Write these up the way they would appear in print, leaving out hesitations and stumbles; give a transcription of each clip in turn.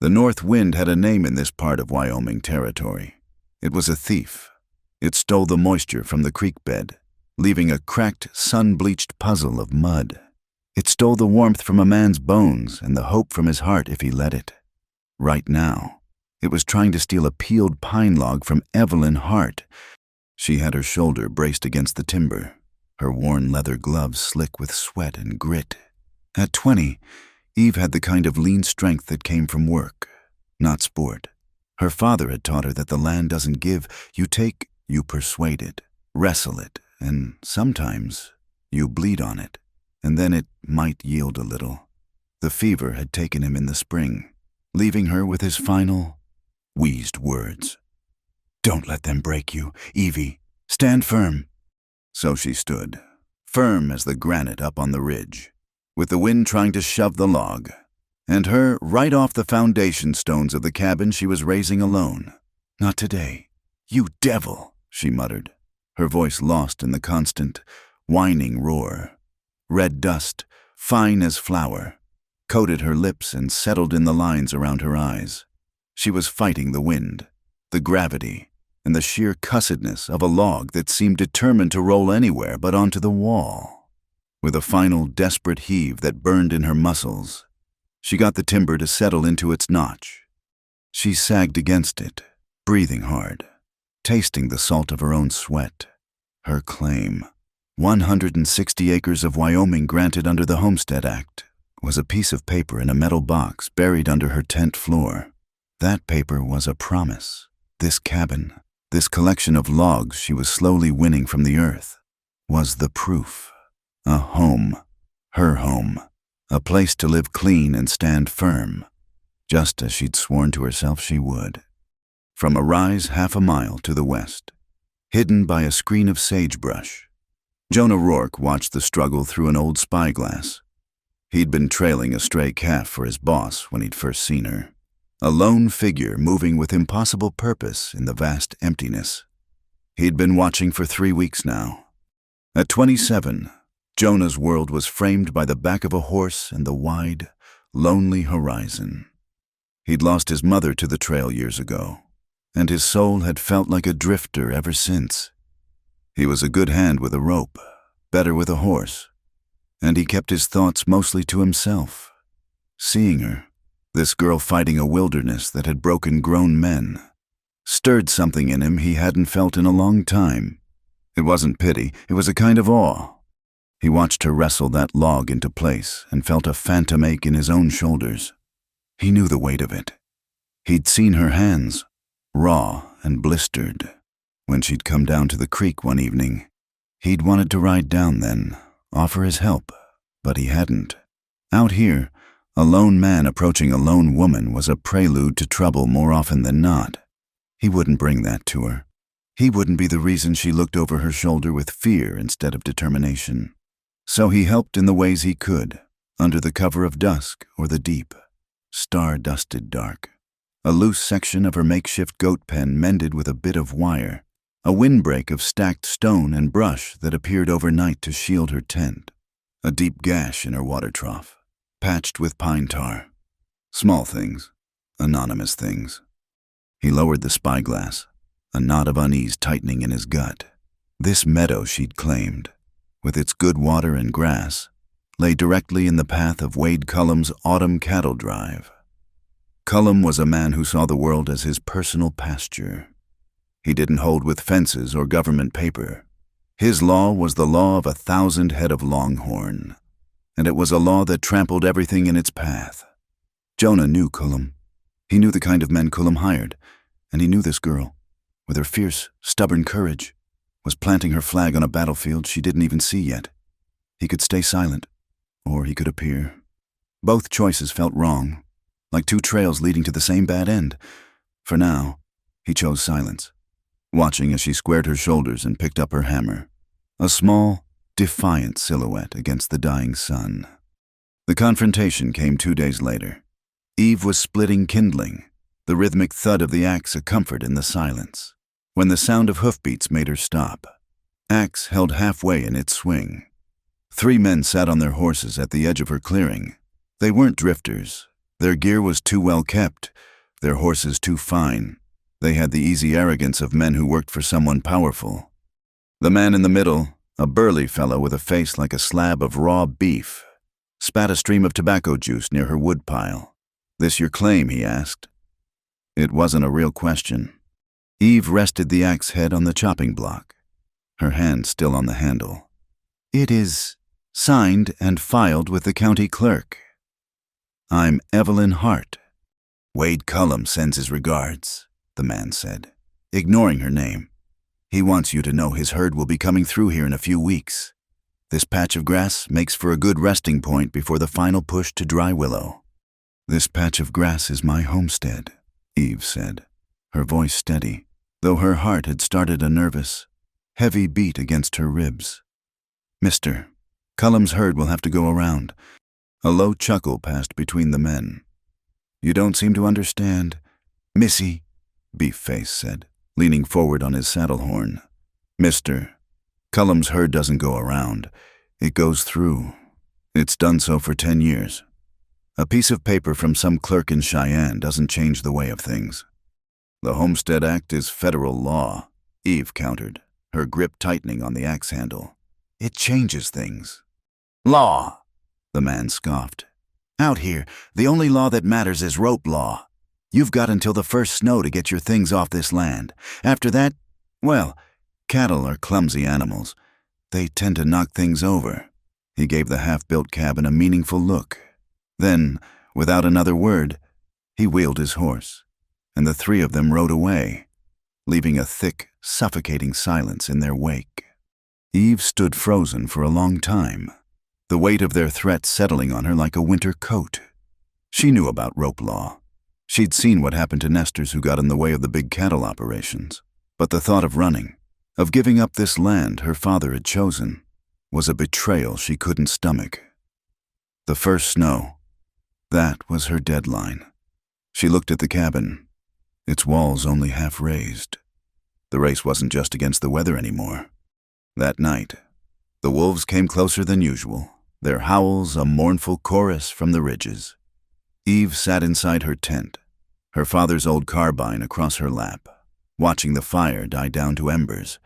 The north wind had a name in this part of Wyoming territory. It was a thief. It stole the moisture from the creek bed, leaving a cracked, sun-bleached puzzle of mud. It stole the warmth from a man's bones and the hope from his heart if he let it. Right now, it was trying to steal a peeled pine log from Evelyn Hart. She had her shoulder braced against the timber, her worn leather gloves slick with sweat and grit. At 20, Eve had the kind of lean strength that came from work, not sport. Her father had taught her that the land doesn't give. You take, you persuade it, wrestle it, and sometimes you bleed on it, and then it might yield a little. The fever had taken him in the spring, leaving her with his final, wheezed words. "Don't let them break you, Evie. Stand firm." So she stood, firm as the granite up on the ridge, with the wind trying to shove the log, and her right off the foundation stones of the cabin she was raising alone. "Not today. You devil," she muttered, her voice lost in the constant, whining roar. Red dust, fine as flour, coated her lips and settled in the lines around her eyes. She was fighting the wind, the gravity, and the sheer cussedness of a log that seemed determined to roll anywhere but onto the wall. With a final desperate heave that burned in her muscles, she got the timber to settle into its notch. She sagged against it, breathing hard, tasting the salt of her own sweat. Her claim, 160 acres of Wyoming granted under the Homestead Act, was a piece of paper in a metal box buried under her tent floor. That paper was a promise. This cabin, this collection of logs she was slowly winning from the earth, was the proof. A home, her home, a place to live clean and stand firm, just as she'd sworn to herself she would. From a rise half a mile to the west, hidden by a screen of sagebrush, Jonah Rourke watched the struggle through an old spyglass. He'd been trailing a stray calf for his boss when he'd first seen her, a lone figure moving with impossible purpose in the vast emptiness. He'd been watching for 3 weeks now. At 27, Jonah's world was framed by the back of a horse and the wide, lonely horizon. He'd lost his mother to the trail years ago, and his soul had felt like a drifter ever since. He was a good hand with a rope, better with a horse, and he kept his thoughts mostly to himself. Seeing her, this girl fighting a wilderness that had broken grown men, stirred something in him he hadn't felt in a long time. It wasn't pity, it was a kind of awe. He watched her wrestle that log into place and felt a phantom ache in his own shoulders. He knew the weight of it. He'd seen her hands, raw and blistered, when she'd come down to the creek one evening. He'd wanted to ride down then, offer his help, but he hadn't. Out here, a lone man approaching a lone woman was a prelude to trouble more often than not. He wouldn't bring that to her. He wouldn't be the reason she looked over her shoulder with fear instead of determination. So he helped in the ways he could, under the cover of dusk or the deep, star-dusted dark. A loose section of her makeshift goat pen mended with a bit of wire, a windbreak of stacked stone and brush that appeared overnight to shield her tent, a deep gash in her water trough, patched with pine tar. Small things, anonymous things. He lowered the spyglass, a knot of unease tightening in his gut. This meadow she'd claimed, with its good water and grass, lay directly in the path of Wade Cullum's autumn cattle drive. Cullum was a man who saw the world as his personal pasture. He didn't hold with fences or government paper. His law was the law of 1,000 head of longhorn, and it was a law that trampled everything in its path. Jonah knew Cullum. He knew the kind of men Cullum hired, and he knew this girl, with her fierce, stubborn courage, was planting her flag on a battlefield she didn't even see yet. He could stay silent, or he could appear. Both choices felt wrong, like two trails leading to the same bad end. For now, he chose silence, watching as she squared her shoulders and picked up her hammer, a small, defiant silhouette against the dying sun. The confrontation came 2 days later. Eve was splitting kindling, the rhythmic thud of the axe a comfort in the silence, when the sound of hoofbeats made her stop. Axe held halfway in its swing. 3 men sat on their horses at the edge of her clearing. They weren't drifters. Their gear was too well kept, their horses too fine. They had the easy arrogance of men who worked for someone powerful. The man in the middle, a burly fellow with a face like a slab of raw beef, spat a stream of tobacco juice near her woodpile. "This your claim?" he asked. It wasn't a real question. Eve rested the axe head on the chopping block, her hand still on the handle. "It is signed and filed with the county clerk. I'm Evelyn Hart. Wade Cullum sends his regards," the man said, ignoring her name. "He wants you to know his herd will be coming through here in a few weeks. This patch of grass makes for a good resting point before the final push to Dry Willow." "This patch of grass is my homestead," Eve said, her voice steady, though her heart had started a nervous, heavy beat against her ribs. "Mr. Cullum's herd will have to go around." A low chuckle passed between the men. "You don't seem to understand." "Missy," Beefface said, leaning forward on his saddle horn. "Mr. Cullum's herd doesn't go around. It goes through. It's done so for 10 years. A piece of paper from some clerk in Cheyenne doesn't change the way of things." "The Homestead Act is federal law," Eve countered, her grip tightening on the axe handle. "It changes things." "Law," the man scoffed. "Out here, the only law that matters is rope law. You've got until the first snow to get your things off this land. After that, well, cattle are clumsy animals. They tend to knock things over." He gave the half-built cabin a meaningful look. Then, without another word, he wheeled his horse, and the three of them rode away, leaving a thick, suffocating silence in their wake. Eve stood frozen for a long time, the weight of their threat settling on her like a winter coat. She knew about rope law. She'd seen what happened to nesters who got in the way of the big cattle operations. But the thought of running, of giving up this land her father had chosen, was a betrayal she couldn't stomach. The first snow, that was her deadline. She looked at the cabin, its walls only half raised. The race wasn't just against the weather anymore. That night, the wolves came closer than usual, their howls a mournful chorus from the ridges. Eve sat inside her tent, her father's old carbine across her lap, watching the fire die down to embers.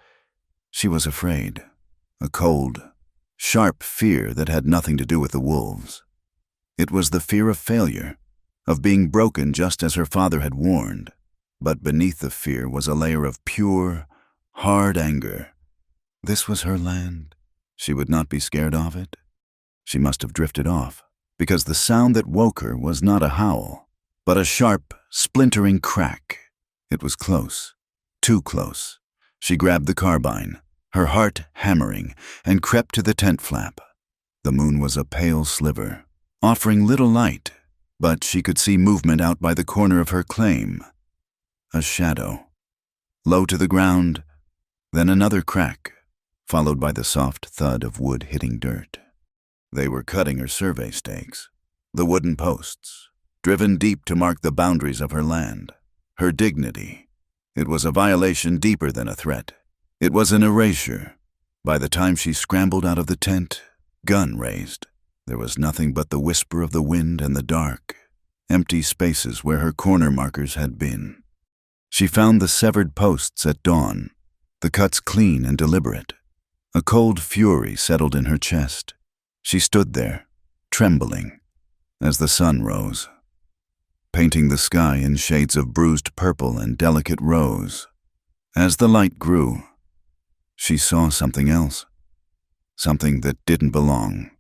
She was afraid, a cold, sharp fear that had nothing to do with the wolves. It was the fear of failure, of being broken just as her father had warned. But beneath the fear was a layer of pure, hard anger. This was her land. She would not be scared of it. She must have drifted off, because the sound that woke her was not a howl, but a sharp, splintering crack. It was close, too close. She grabbed the carbine, her heart hammering, and crept to the tent flap. The moon was a pale sliver, offering little light, but she could see movement out by the corner of her claim. A shadow, low to the ground, then another crack, followed by the soft thud of wood hitting dirt. They were cutting her survey stakes, the wooden posts, driven deep to mark the boundaries of her land, her dignity. It was a violation deeper than a threat. It was an erasure. By the time she scrambled out of the tent, gun raised, there was nothing but the whisper of the wind and the dark, empty spaces where her corner markers had been. She found the severed posts at dawn, the cuts clean and deliberate. A cold fury settled in her chest. She stood there, trembling, as the sun rose, painting the sky in shades of bruised purple and delicate rose. As the light grew, she saw something else, something that didn't belong.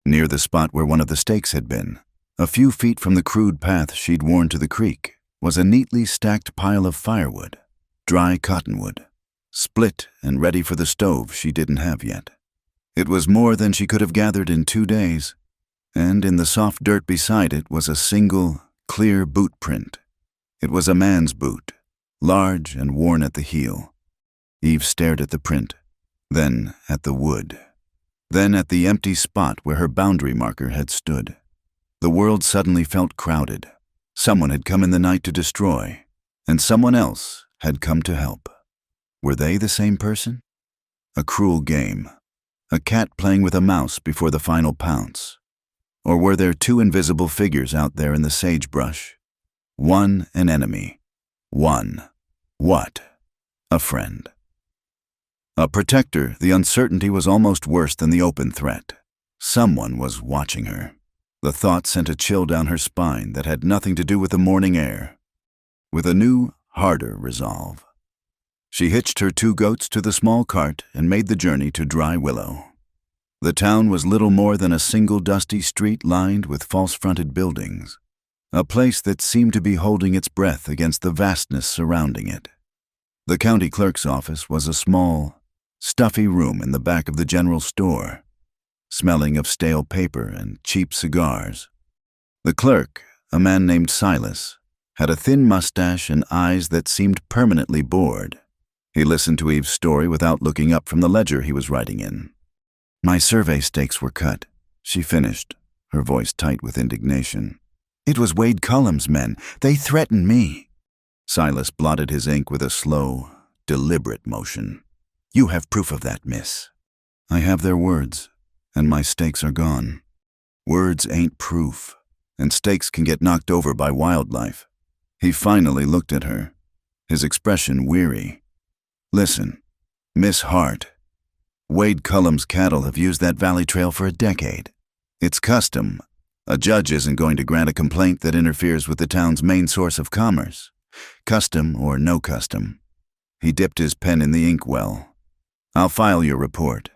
Near the spot where one of the stakes had been, a few feet from the crude path she'd worn to the creek, was a neatly stacked pile of firewood, dry cottonwood, split and ready for the stove she didn't have yet. It was more than she could have gathered in 2 days, and in the soft dirt beside it was a single, clear boot print. It was a man's boot, large and worn at the heel. Eve stared at the print, then at the wood, then at the empty spot where her boundary marker had stood. The world suddenly felt crowded. Someone had come in the night to destroy, and someone else had come to help. Were they the same person? A cruel game, a cat playing with a mouse before the final pounce. Or were there two invisible figures out there in the sagebrush? One an enemy. One. What? A friend. A protector, the uncertainty was almost worse than the open threat. Someone was watching her. The thought sent a chill down her spine that had nothing to do with the morning air. With a new, harder resolve, she hitched her 2 goats to the small cart and made the journey to Dry Willow. The town was little more than a single dusty street lined with false-fronted buildings, a place that seemed to be holding its breath against the vastness surrounding it. The county clerk's office was a small, stuffy room in the back of the general store, smelling of stale paper and cheap cigars. The clerk, a man named Silas, had a thin mustache and eyes that seemed permanently bored. He listened to Eve's story without looking up from the ledger he was writing in. "My survey stakes were cut," she finished, her voice tight with indignation. "It was Wade Cullum's men. They threatened me." Silas blotted his ink with a slow, deliberate motion. "You have proof of that, miss." "I have their words, and my stakes are gone. Words ain't proof, and stakes can get knocked over by wildlife." He finally looked at her, his expression weary. "Listen, Miss Hart, Wade Cullum's cattle have used that valley trail for a decade. It's custom. A judge isn't going to grant a complaint that interferes with the town's main source of commerce. Custom or no custom." He dipped his pen in the inkwell. "I'll file your report,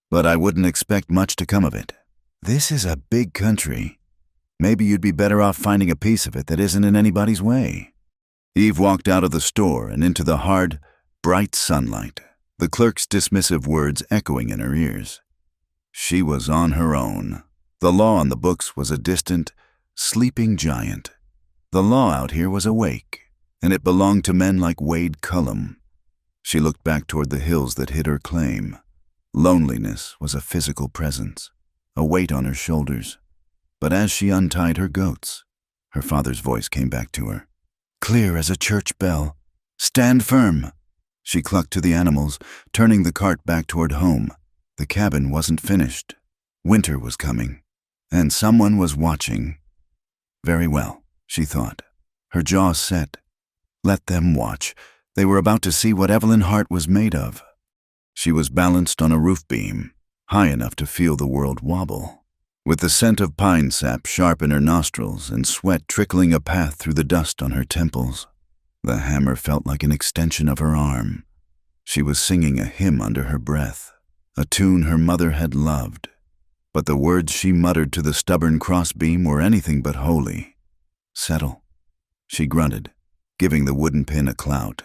but I wouldn't expect much to come of it. This is a big country. Maybe you'd be better off finding a piece of it that isn't in anybody's way." Eve walked out of the store and into the hard, bright sunlight, the clerk's dismissive words echoing in her ears. She was on her own. The law on the books was a distant, sleeping giant. The law out here was awake, and it belonged to men like Wade Cullum. She looked back toward the hills that hid her claim. Loneliness was a physical presence, a weight on her shoulders. But as she untied her goats, her father's voice came back to her. "Clear as a church bell. Stand firm." She clucked to the animals, turning the cart back toward home. The cabin wasn't finished. Winter was coming, and someone was watching. Very well, she thought, her jaw set. Let them watch. They were about to see what Evelyn Hart was made of. She was balanced on a roof beam, high enough to feel the world wobble. With the scent of pine sap sharp in her nostrils and sweat trickling a path through the dust on her temples, the hammer felt like an extension of her arm. She was singing a hymn under her breath, a tune her mother had loved. But the words she muttered to the stubborn crossbeam were anything but holy. "Settle," she grunted, giving the wooden pin a clout.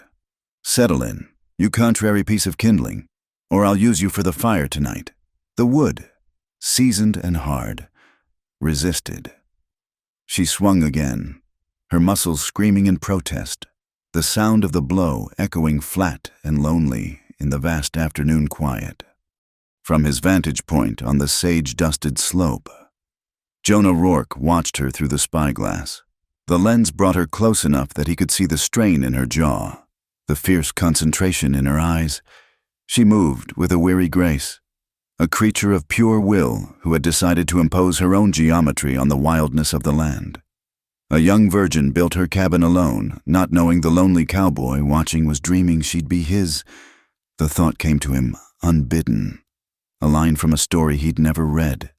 "Settle in, you contrary piece of kindling, or I'll use you for the fire tonight." The wood, seasoned and hard, resisted. She swung again, her muscles screaming in protest, the sound of the blow echoing flat and lonely in the vast afternoon quiet. From his vantage point on the sage-dusted slope, Jonah Rourke watched her through the spyglass. The lens brought her close enough that he could see the strain in her jaw, the fierce concentration in her eyes. She moved with a weary grace, a creature of pure will who had decided to impose her own geometry on the wildness of the land. A young virgin built her cabin alone, not knowing the lonely cowboy watching was dreaming she'd be his. The thought came to him unbidden, a line from a story he'd never read,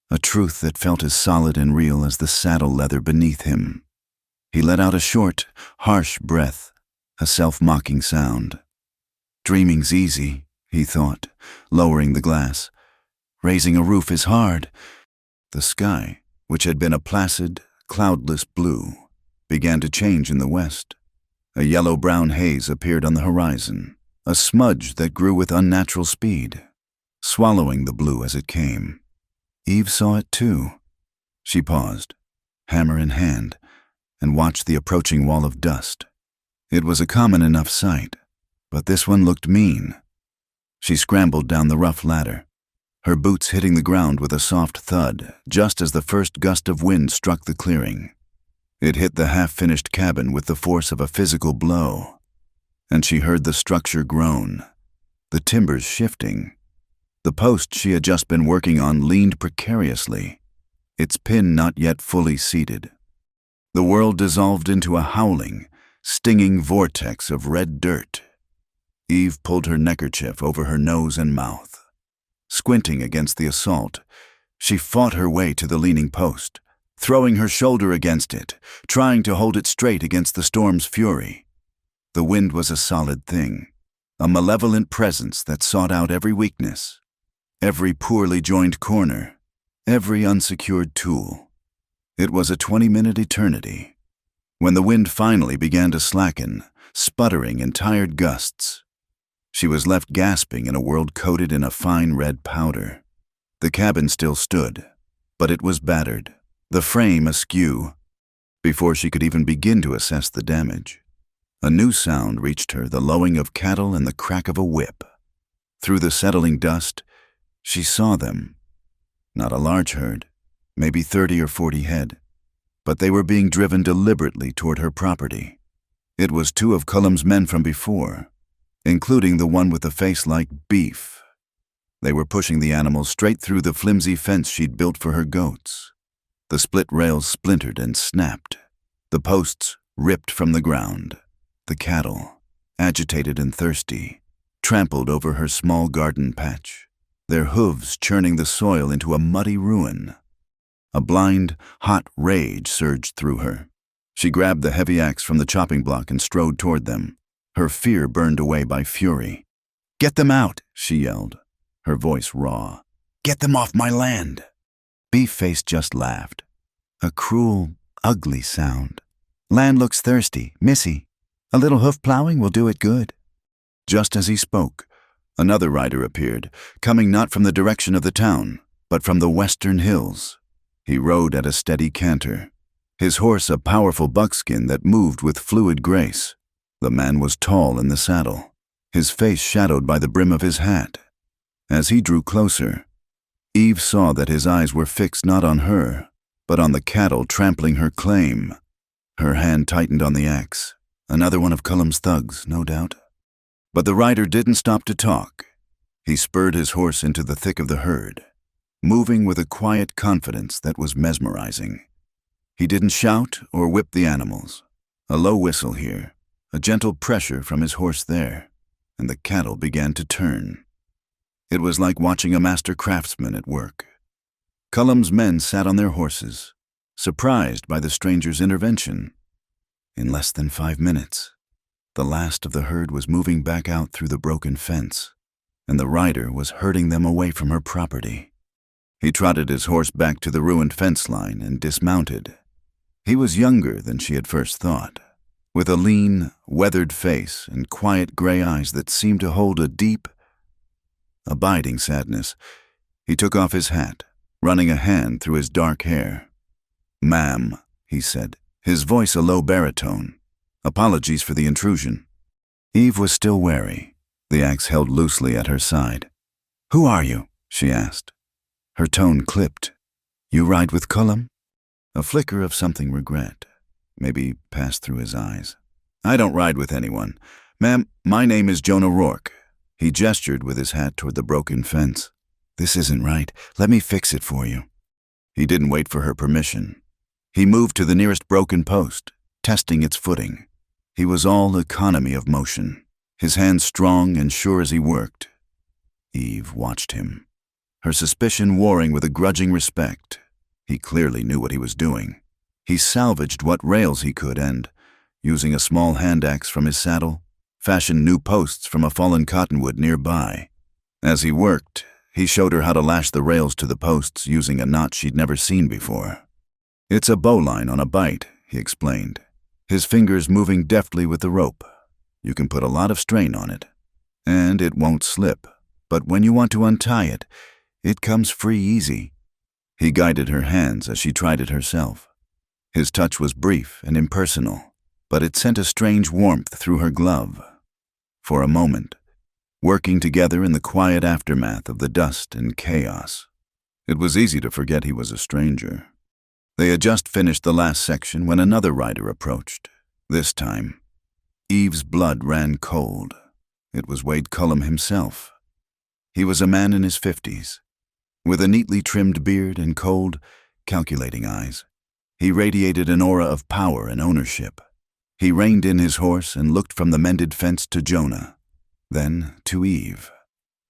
a truth that felt as solid and real as the saddle leather beneath him. He let out a short, harsh breath, a self-mocking sound. "Dreaming's easy," he thought, lowering the glass. "Raising a roof is hard." The sky, which had been a placid, cloudless blue, began to change in the west. A yellow-brown haze appeared on the horizon, a smudge that grew with unnatural speed, swallowing the blue as it came. Eve saw it too. She paused, hammer in hand, and watched the approaching wall of dust. It was a common enough sight, but this one looked mean. She scrambled down the rough ladder, her boots hitting the ground with a soft thud just as the first gust of wind struck the clearing. It hit the half-finished cabin with the force of a physical blow, and she heard the structure groan, the timbers shifting. The post she had just been working on leaned precariously. its pin not yet fully seated. The world dissolved into a howling, stinging vortex of red dirt. Eve pulled her neckerchief over her nose and mouth. Squinting against the assault, she fought her way to the leaning post, throwing her shoulder against it, trying to hold it straight against the storm's fury. The wind was a solid thing, a malevolent presence that sought out every weakness, every poorly joined corner, every unsecured tool. It was a 20-minute eternity. When the wind finally began to slacken, sputtering in tired gusts, she was left gasping in a world coated in a fine red powder. The cabin still stood, but it was battered, the frame askew. Before she could even begin to assess the damage, a new sound reached her, the lowing of cattle and the crack of a whip. Through the settling dust, she saw them. Not a large herd, maybe 30 or 40 head, but they were being driven deliberately toward her property. It was 2 of Cullum's men from before, including the one with the face like beef. They were pushing the animals straight through the flimsy fence she'd built for her goats. The split rails splintered and snapped. The posts ripped from the ground. The cattle, agitated and thirsty, trampled over her small garden patch, their hooves churning the soil into a muddy ruin. A blind, hot rage surged through her. She grabbed the heavy axe from the chopping block and strode toward them, her fear burned away by fury. "Get them out," she yelled, her voice raw. "Get them off my land." Beefface just laughed. A cruel, ugly sound. "Land looks thirsty, missy. A little hoof plowing will do it good." Just as he spoke, another rider appeared, coming not from the direction of the town, but from the western hills. He rode at a steady canter, his horse a powerful buckskin that moved with fluid grace. The man was tall in the saddle, his face shadowed by the brim of his hat. As he drew closer, Eve saw that his eyes were fixed not on her, but on the cattle trampling her claim. Her hand tightened on the axe. Another one of Cullum's thugs, no doubt. But the rider didn't stop to talk. He spurred his horse into the thick of the herd, moving with a quiet confidence that was mesmerizing. He didn't shout or whip the animals. A low whistle here, a gentle pressure from his horse there, and the cattle began to turn. It was like watching a master craftsman at work. Cullum's men sat on their horses, surprised by the stranger's intervention. In less than 5 minutes, the last of the herd was moving back out through the broken fence, and the rider was herding them away from her property. He trotted his horse back to the ruined fence line and dismounted. He was younger than she had first thought, with a lean, weathered face and quiet gray eyes that seemed to hold a deep, abiding sadness. He took off his hat, running a hand through his dark hair. "Ma'am," he said, his voice a low baritone. "Apologies for the intrusion." Eve was still wary, the axe held loosely at her side. "Who are you?" she asked. Her tone clipped. "You ride with Cullum?" A flicker of something regret maybe passed through his eyes. "I don't ride with anyone. Ma'am, my name is Jonah Rourke." He gestured with his hat toward the broken fence. "This isn't right. Let me fix it for you." He didn't wait for her permission. He moved to the nearest broken post, testing its footing. He was all economy of motion, his hands strong and sure as he worked. Eve watched him, her suspicion warring with a grudging respect. He clearly knew what he was doing. He salvaged what rails he could and, using a small hand axe from his saddle, fashioned new posts from a fallen cottonwood nearby. As he worked, he showed her how to lash the rails to the posts using a knot she'd never seen before. "It's a bowline on a bight," he explained, his fingers moving deftly with the rope. "You can put a lot of strain on it, and it won't slip, but when you want to untie it, it comes free easy." He guided her hands as she tried it herself. His touch was brief and impersonal, but it sent a strange warmth through her glove. For a moment, working together in the quiet aftermath of the dust and chaos, it was easy to forget he was a stranger. They had just finished the last section when another rider approached. This time, Eve's blood ran cold. It was Wade Cullum himself. He was a man in his 50s, with a neatly trimmed beard and cold, calculating eyes. He radiated an aura of power and ownership. He reined in his horse and looked from the mended fence to Jonah, then to Eve.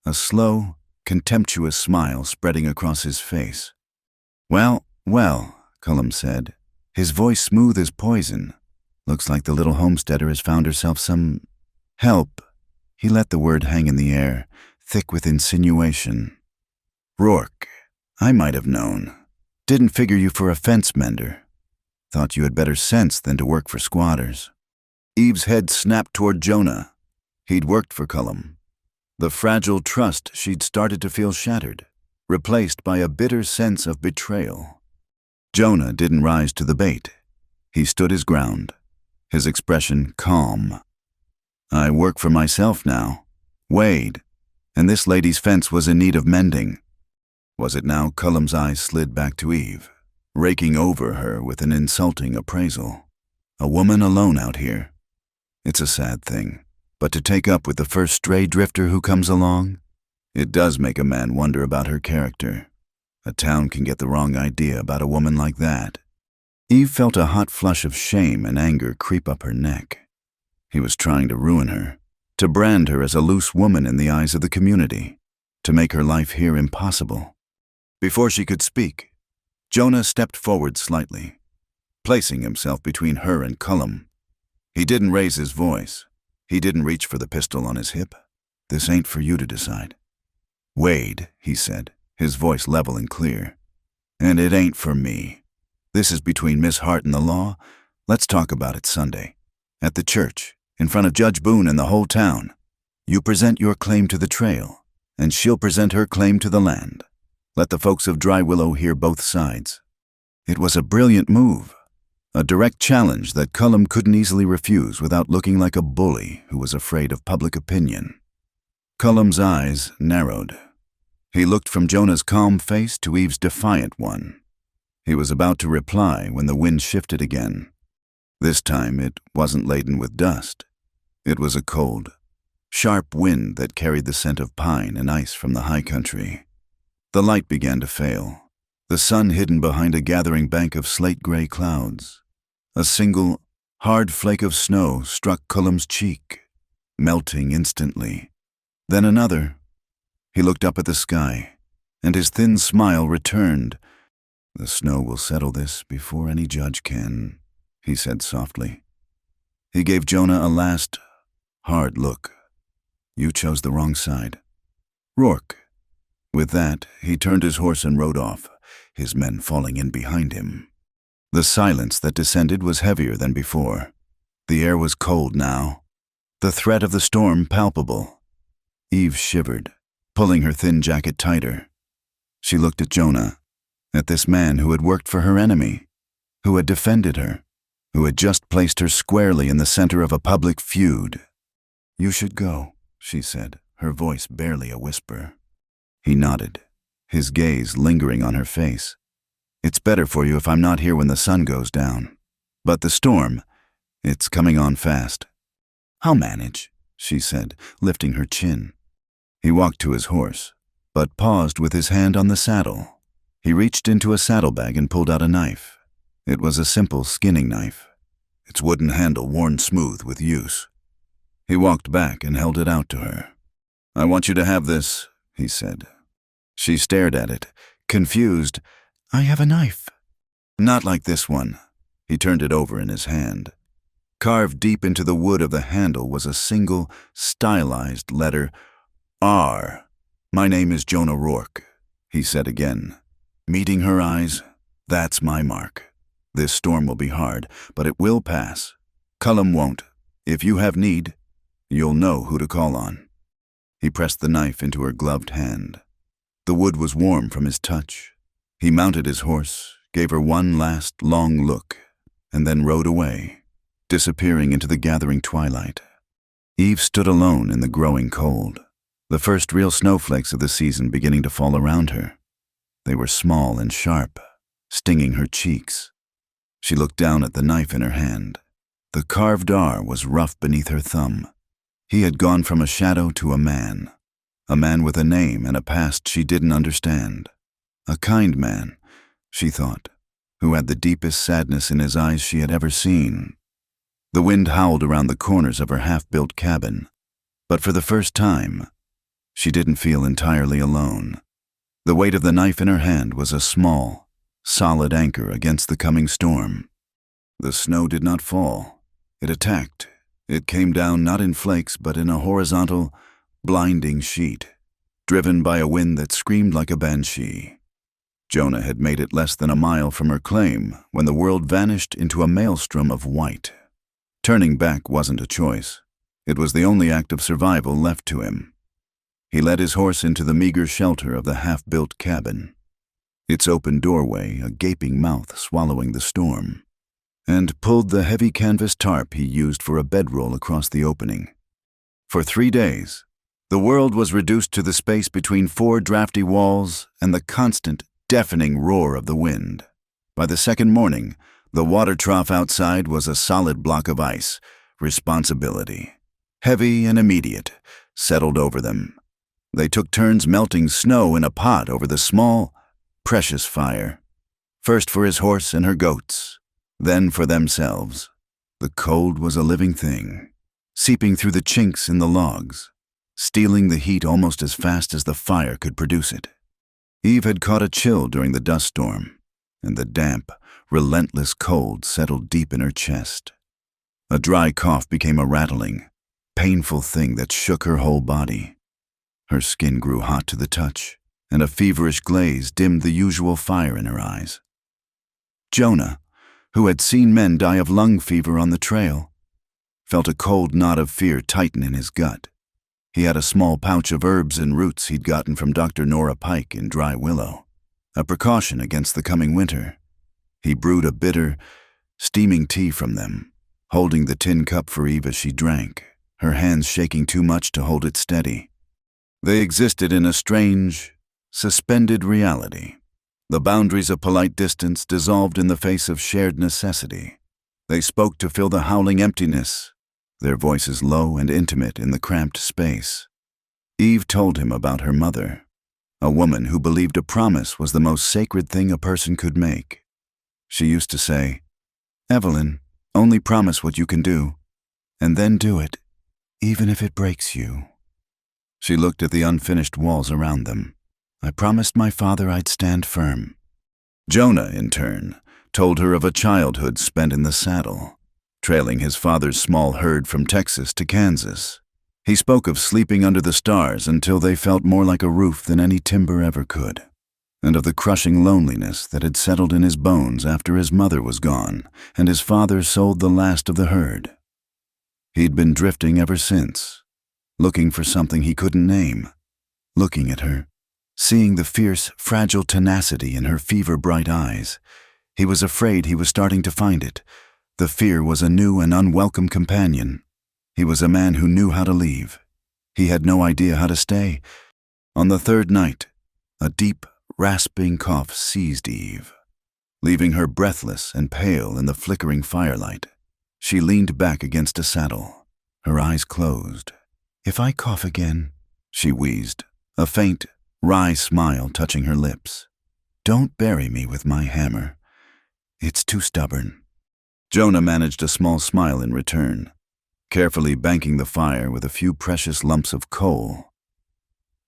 A slow, contemptuous smile spreading across his face. "Well, well," Cullum said, his voice smooth as poison. "Looks like the little homesteader has found herself some help." He let the word hang in the air, thick with insinuation. "Rourke, I might have known. Didn't figure you for a fence mender. Thought you had better sense than to work for squatters." Eve's head snapped toward Jonah. He'd worked for Cullum. The fragile trust she'd started to feel shattered, replaced by a bitter sense of betrayal. Jonah didn't rise to the bait. He stood his ground, his expression calm. "I work for myself now. Wade. And this lady's fence was in need of mending." Was it now? Cullum's eyes slid back to Eve, raking over her with an insulting appraisal. A woman alone out here. It's a sad thing, but to take up with the first stray drifter who comes along, it does make a man wonder about her character. A town can get the wrong idea about a woman like that. Eve felt a hot flush of shame and anger creep up her neck. He was trying to ruin her, to brand her as a loose woman in the eyes of the community, to make her life here impossible. Before she could speak, Jonah stepped forward slightly, placing himself between her and Cullum. He didn't raise his voice. He didn't reach for the pistol on his hip. "This ain't for you to decide." "Wade," he said, his voice level and clear. "And it ain't for me. This is between Miss Hart and the law. Let's talk about it Sunday. At the church, in front of Judge Boone and the whole town. You present your claim to the trail, and she'll present her claim to the land. Let the folks of Dry Willow hear both sides." It was a brilliant move, a direct challenge that Cullum couldn't easily refuse without looking like a bully who was afraid of public opinion. Cullum's eyes narrowed. He looked from Jonah's calm face to Eve's defiant one. He was about to reply when the wind shifted again. This time it wasn't laden with dust. It was a cold, sharp wind that carried the scent of pine and ice from the high country. The light began to fail, the sun hidden behind a gathering bank of slate-gray clouds. A single, hard flake of snow struck Cullum's cheek, melting instantly. Then another. He looked up at the sky, and his thin smile returned. "The snow will settle this before any judge can," he said softly. He gave Jonah a last, hard look. "You chose the wrong side. Rourke." With that, he turned his horse and rode off, his men falling in behind him. The silence that descended was heavier than before. The air was cold now, the threat of the storm palpable. Eve shivered, pulling her thin jacket tighter. She looked at Jonah, at this man who had worked for her enemy, who had defended her, who had just placed her squarely in the center of a public feud. "You should go," she said, her voice barely a whisper. He nodded, his gaze lingering on her face. "It's better for you if I'm not here when the sun goes down. But the storm, it's coming on fast." "I'll manage," she said, lifting her chin. He walked to his horse, but paused with his hand on the saddle. He reached into a saddlebag and pulled out a knife. It was a simple skinning knife, its wooden handle worn smooth with use. He walked back and held it out to her. "I want you to have this," he said. She stared at it, confused. "I have a knife." "Not like this one." He turned it over in his hand. Carved deep into the wood of the handle was a single, stylized letter, R. "My name is Jonah Rourke," he said again. Meeting her eyes, "That's my mark. This storm will be hard, but it will pass. Cullum won't. If you have need, you'll know who to call on." He pressed the knife into her gloved hand. The wood was warm from his touch. He mounted his horse, gave her one last long look, and then rode away, disappearing into the gathering twilight. Eve stood alone in the growing cold, the first real snowflakes of the season beginning to fall around her. They were small and sharp, stinging her cheeks. She looked down at the knife in her hand. The carved R was rough beneath her thumb. He had gone from a shadow to a man with a name and a past she didn't understand. A kind man, she thought, who had the deepest sadness in his eyes she had ever seen. The wind howled around the corners of her half-built cabin, but for the first time, she didn't feel entirely alone. The weight of the knife in her hand was a small, solid anchor against the coming storm. The snow did not fall. It attacked. It came down not in flakes, but in a horizontal, blinding sheet, driven by a wind that screamed like a banshee. Jonah had made it less than a mile from her claim when the world vanished into a maelstrom of white. Turning back wasn't a choice. It was the only act of survival left to him. He led his horse into the meager shelter of the half-built cabin, its open doorway a gaping mouth swallowing the storm, and pulled the heavy canvas tarp he used for a bedroll across the opening. For 3 days, the world was reduced to the space between 4 drafty walls and the constant, deafening roar of the wind. By the second morning, the water trough outside was a solid block of ice. Responsibility, heavy and immediate, settled over them. They took turns melting snow in a pot over the small, precious fire. First for his horse and her goats, then for themselves. The cold was a living thing, seeping through the chinks in the logs, stealing the heat almost as fast as the fire could produce it. Eve had caught a chill during the dust storm, and the damp, relentless cold settled deep in her chest. A dry cough became a rattling, painful thing that shook her whole body. Her skin grew hot to the touch, and a feverish glaze dimmed the usual fire in her eyes. Jonah, who had seen men die of lung fever on the trail, felt a cold knot of fear tighten in his gut. He had a small pouch of herbs and roots he'd gotten from Dr. Nora Pike in Dry Willow, a precaution against the coming winter. He brewed a bitter, steaming tea from them, holding the tin cup for Eve as she drank, her hands shaking too much to hold it steady. They existed in a strange, suspended reality. The boundaries of polite distance dissolved in the face of shared necessity. They spoke to fill the howling emptiness, their voices low and intimate in the cramped space. Eve told him about her mother, a woman who believed a promise was the most sacred thing a person could make. She used to say, "Evelyn, only promise what you can do, and then do it, even if it breaks you." She looked at the unfinished walls around them. "I promised my father I'd stand firm." Jonah, in turn, told her of a childhood spent in the saddle, trailing his father's small herd from Texas to Kansas. He spoke of sleeping under the stars until they felt more like a roof than any timber ever could, and of the crushing loneliness that had settled in his bones after his mother was gone and his father sold the last of the herd. He'd been drifting ever since, looking for something he couldn't name, looking at her, seeing the fierce, fragile tenacity in her fever-bright eyes. He was afraid he was starting to find it. The fear was a new and unwelcome companion. He was a man who knew how to leave. He had no idea how to stay. On the 3rd night, a deep, rasping cough seized Eve, leaving her breathless and pale in the flickering firelight. She leaned back against a saddle, her eyes closed. "If I cough again," she wheezed, a faint, wry smile touching her lips, "don't bury me with my hammer. It's too stubborn." Jonah managed a small smile in return, carefully banking the fire with a few precious lumps of coal.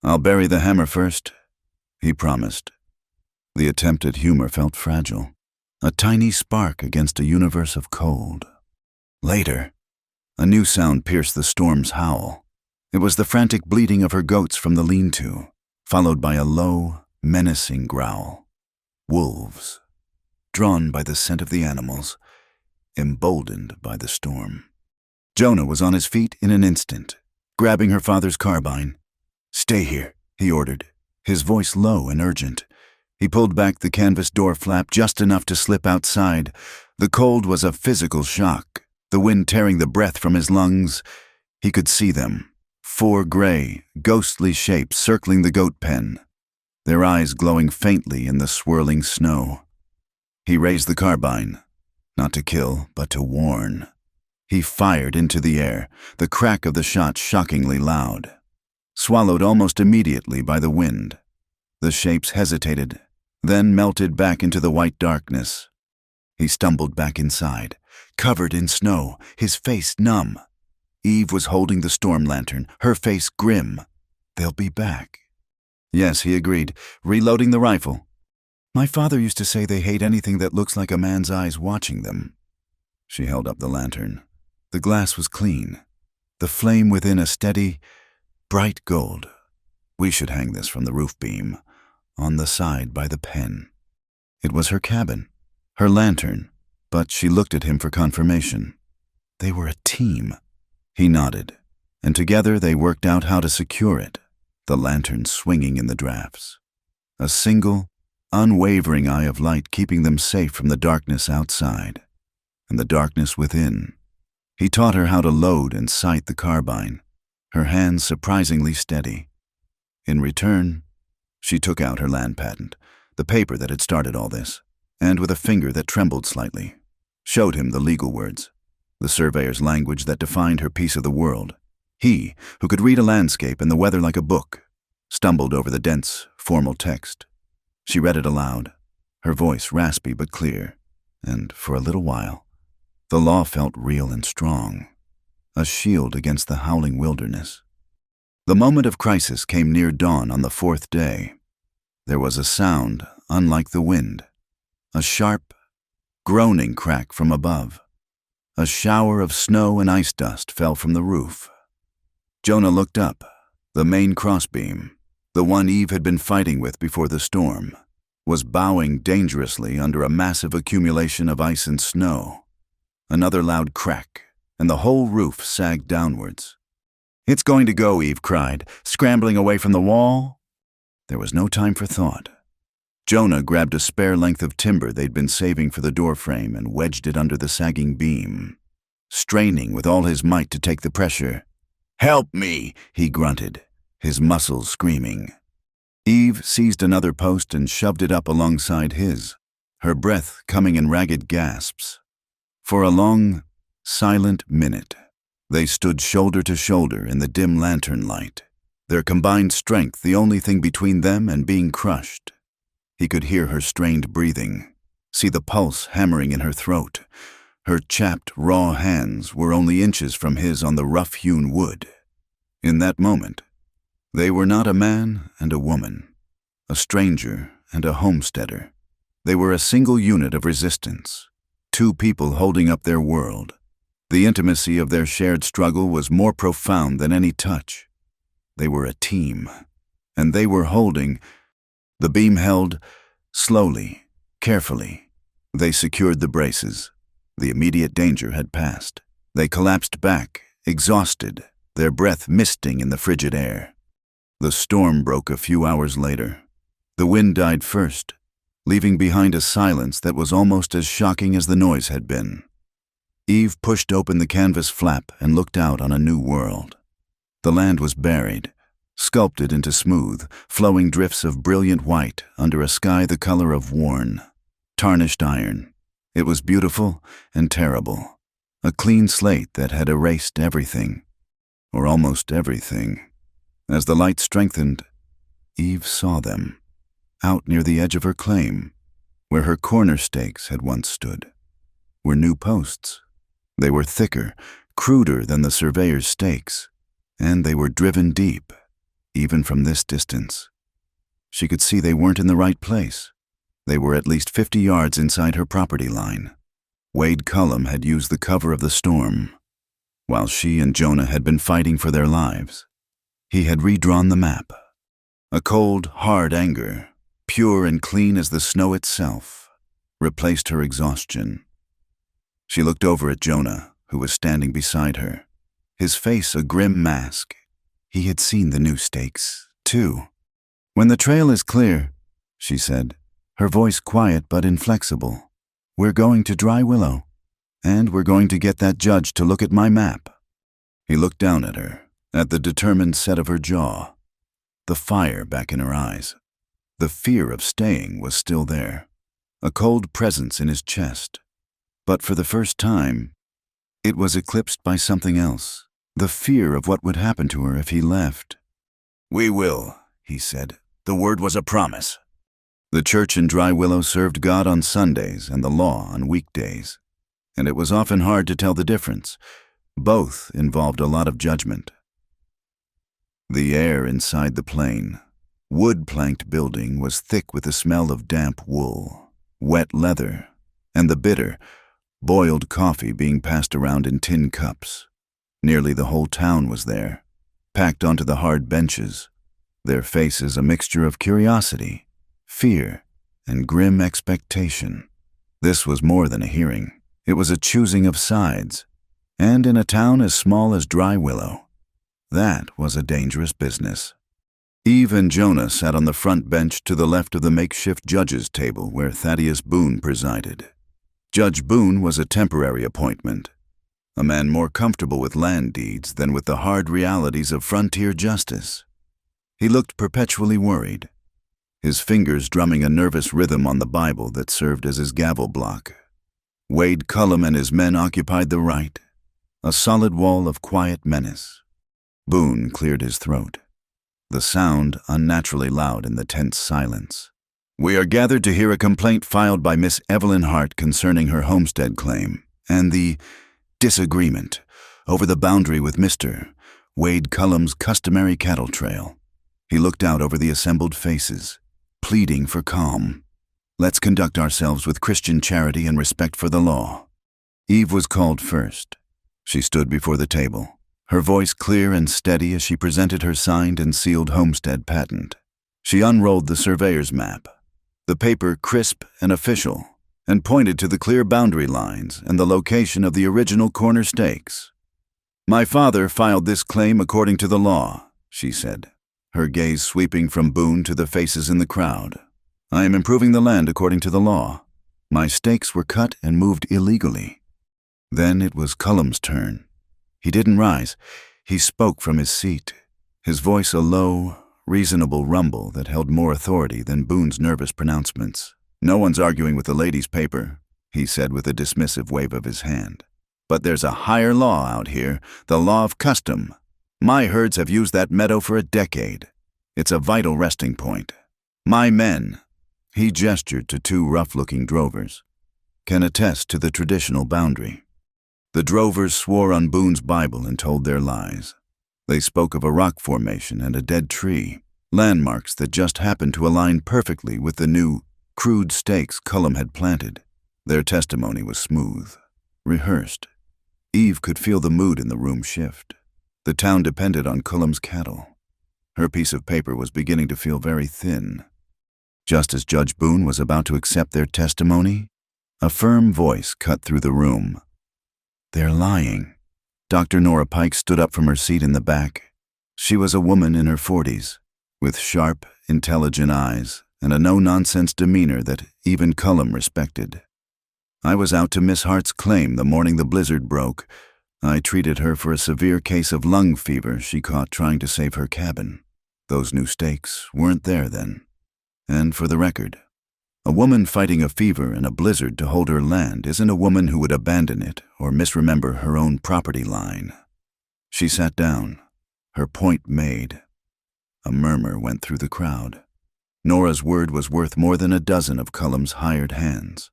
"I'll bury the hammer first," he promised. The attempt at humor felt fragile, a tiny spark against a universe of cold. Later, a new sound pierced the storm's howl. It was the frantic bleating of her goats from the lean-to, followed by a low, menacing growl. Wolves, drawn by the scent of the animals, emboldened by the storm. Jonah was on his feet in an instant, grabbing her father's carbine. "Stay here," he ordered, his voice low and urgent. He pulled back the canvas door flap just enough to slip outside. The cold was a physical shock, the wind tearing the breath from his lungs. He could see them, 4 gray, ghostly shapes circling the goat pen, their eyes glowing faintly in the swirling snow. He raised the carbine, not to kill, but to warn. He fired into the air, the crack of the shot shockingly loud. Swallowed almost immediately by the wind, the shapes hesitated, then melted back into the white darkness. He stumbled back inside, covered in snow, his face numb. Eve was holding the storm lantern, her face grim. They'll be back. Yes, he agreed, reloading the rifle. My father used to say they hate anything that looks like a man's eyes watching them. She held up the lantern. The glass was clean, the flame within a steady, bright gold. We should hang this from the roof beam, on the side by the pen. It was her cabin, her lantern, but she looked at him for confirmation. They were a team. He nodded, and together they worked out how to secure it, the lantern swinging in the drafts. A single, unwavering eye of light keeping them safe from the darkness outside and the darkness within. He taught her how to load and sight the carbine, her hands surprisingly steady. In return, she took out her land patent, the paper that had started all this, and with a finger that trembled slightly, showed him the legal words, the surveyor's language that defined her piece of the world. He, who could read a landscape and the weather like a book, stumbled over the dense, formal text. She read it aloud, her voice raspy but clear, and for a little while, the law felt real and strong, a shield against the howling wilderness. The moment of crisis came near dawn on the fourth day. There was a sound unlike the wind, a sharp, groaning crack from above. A shower of snow and ice dust fell from the roof. Jonah looked up. The main crossbeam, the one Eve had been fighting with before the storm, was bowing dangerously under a massive accumulation of ice and snow. Another loud crack, and the whole roof sagged downwards. "It's going to go," Eve cried, scrambling away from the wall. There was no time for thought. Jonah grabbed a spare length of timber they'd been saving for the doorframe and wedged it under the sagging beam, straining with all his might to take the pressure. "Help me," he grunted, his muscles screaming. Eve seized another post and shoved it up alongside his, her breath coming in ragged gasps. For a long, silent minute, they stood shoulder to shoulder in the dim lantern light, their combined strength the only thing between them and being crushed. He could hear her strained breathing, see the pulse hammering in her throat. Her chapped, raw hands were only inches from his on the rough-hewn wood. In that moment, they were not a man and a woman, a stranger and a homesteader. They were a single unit of resistance, two people holding up their world. The intimacy of their shared struggle was more profound than any touch. They were a team, and they were holding. The beam held, slowly, carefully. They secured the braces. The immediate danger had passed. They collapsed back, exhausted, their breath misting in the frigid air. The storm broke a few hours later. The wind died first, leaving behind a silence that was almost as shocking as the noise had been. Eve pushed open the canvas flap and looked out on a new world. The land was buried, sculpted into smooth, flowing drifts of brilliant white under a sky the color of worn, tarnished iron. It was beautiful and terrible, a clean slate that had erased everything, or almost everything. As the light strengthened, Eve saw them, out near the edge of her claim, where her corner stakes had once stood, were new posts. They were thicker, cruder than the surveyor's stakes, and they were driven deep, even from this distance. She could see they weren't in the right place. They were at least 50 yards inside her property line. Wade Cullum had used the cover of the storm, while she and Jonah had been fighting for their lives. He had redrawn the map. A cold, hard anger, pure and clean as the snow itself, replaced her exhaustion. She looked over at Jonah, who was standing beside her, his face a grim mask. He had seen the new stakes, too. "When the trail is clear," she said, her voice quiet but inflexible, "we're going to Dry Willow, and we're going to get that judge to look at my map." He looked down at her, at the determined set of her jaw, the fire back in her eyes. The fear of staying was still there, a cold presence in his chest. But for the first time, it was eclipsed by something else, the fear of what would happen to her if he left. "We will," he said. The word was a promise. The church in Dry Willow served God on Sundays and the law on weekdays, and it was often hard to tell the difference. Both involved a lot of judgment. The air inside the plain, wood-planked building was thick with the smell of damp wool, wet leather, and the bitter, boiled coffee being passed around in tin cups. Nearly the whole town was there, packed onto the hard benches, their faces a mixture of curiosity, fear, and grim expectation. This was more than a hearing. It was a choosing of sides, and in a town as small as Dry Willow, that was a dangerous business. Eve and Jonah sat on the front bench to the left of the makeshift judge's table where Thaddeus Boone presided. Judge Boone was a temporary appointment, a man more comfortable with land deeds than with the hard realities of frontier justice. He looked perpetually worried, his fingers drumming a nervous rhythm on the Bible that served as his gavel block. Wade Cullum and his men occupied the right, a solid wall of quiet menace. Boone cleared his throat, the sound unnaturally loud in the tense silence. "We are gathered to hear a complaint filed by Miss Evelyn Hart concerning her homestead claim and the disagreement over the boundary with Mr. Wade Cullum's customary cattle trail." He looked out over the assembled faces, pleading for calm. "Let's conduct ourselves with Christian charity and respect for the law." Eve was called first. She stood before the table, her voice clear and steady as she presented her signed and sealed homestead patent. She unrolled the surveyor's map, the paper crisp and official, and pointed to the clear boundary lines and the location of the original corner stakes. "My father filed this claim according to the law," she said, her gaze sweeping from Boone to the faces in the crowd. "I am improving the land according to the law. My stakes were cut and moved illegally." Then it was Cullum's turn. He didn't rise. He spoke from his seat, his voice a low, reasonable rumble that held more authority than Boone's nervous pronouncements. "No one's arguing with the lady's paper," he said with a dismissive wave of his hand. "But there's a higher law out here, the law of custom. My herds have used that meadow for a decade. It's a vital resting point. My men," he gestured to two rough-looking drovers, "can attest to the traditional boundary." The drovers swore on Boone's Bible and told their lies. They spoke of a rock formation and a dead tree, landmarks that just happened to align perfectly with the new, crude stakes Cullum had planted. Their testimony was smooth, rehearsed. Eve could feel the mood in the room shift. The town depended on Cullum's cattle. Her piece of paper was beginning to feel very thin. Just as Judge Boone was about to accept their testimony, a firm voice cut through the room. "They're lying." Dr. Nora Pike stood up from her seat in the back. She was a woman in her 40s, with sharp, intelligent eyes and a no-nonsense demeanor that even Cullum respected. "I was out to Miss Hart's claim the morning the blizzard broke. I treated her for a severe case of lung fever she caught trying to save her cabin. Those new stakes weren't there then. And for the record, a woman fighting a fever and a blizzard to hold her land isn't a woman who would abandon it or misremember her own property line." She sat down, her point made. A murmur went through the crowd. Nora's word was worth more than a dozen of Cullum's hired hands.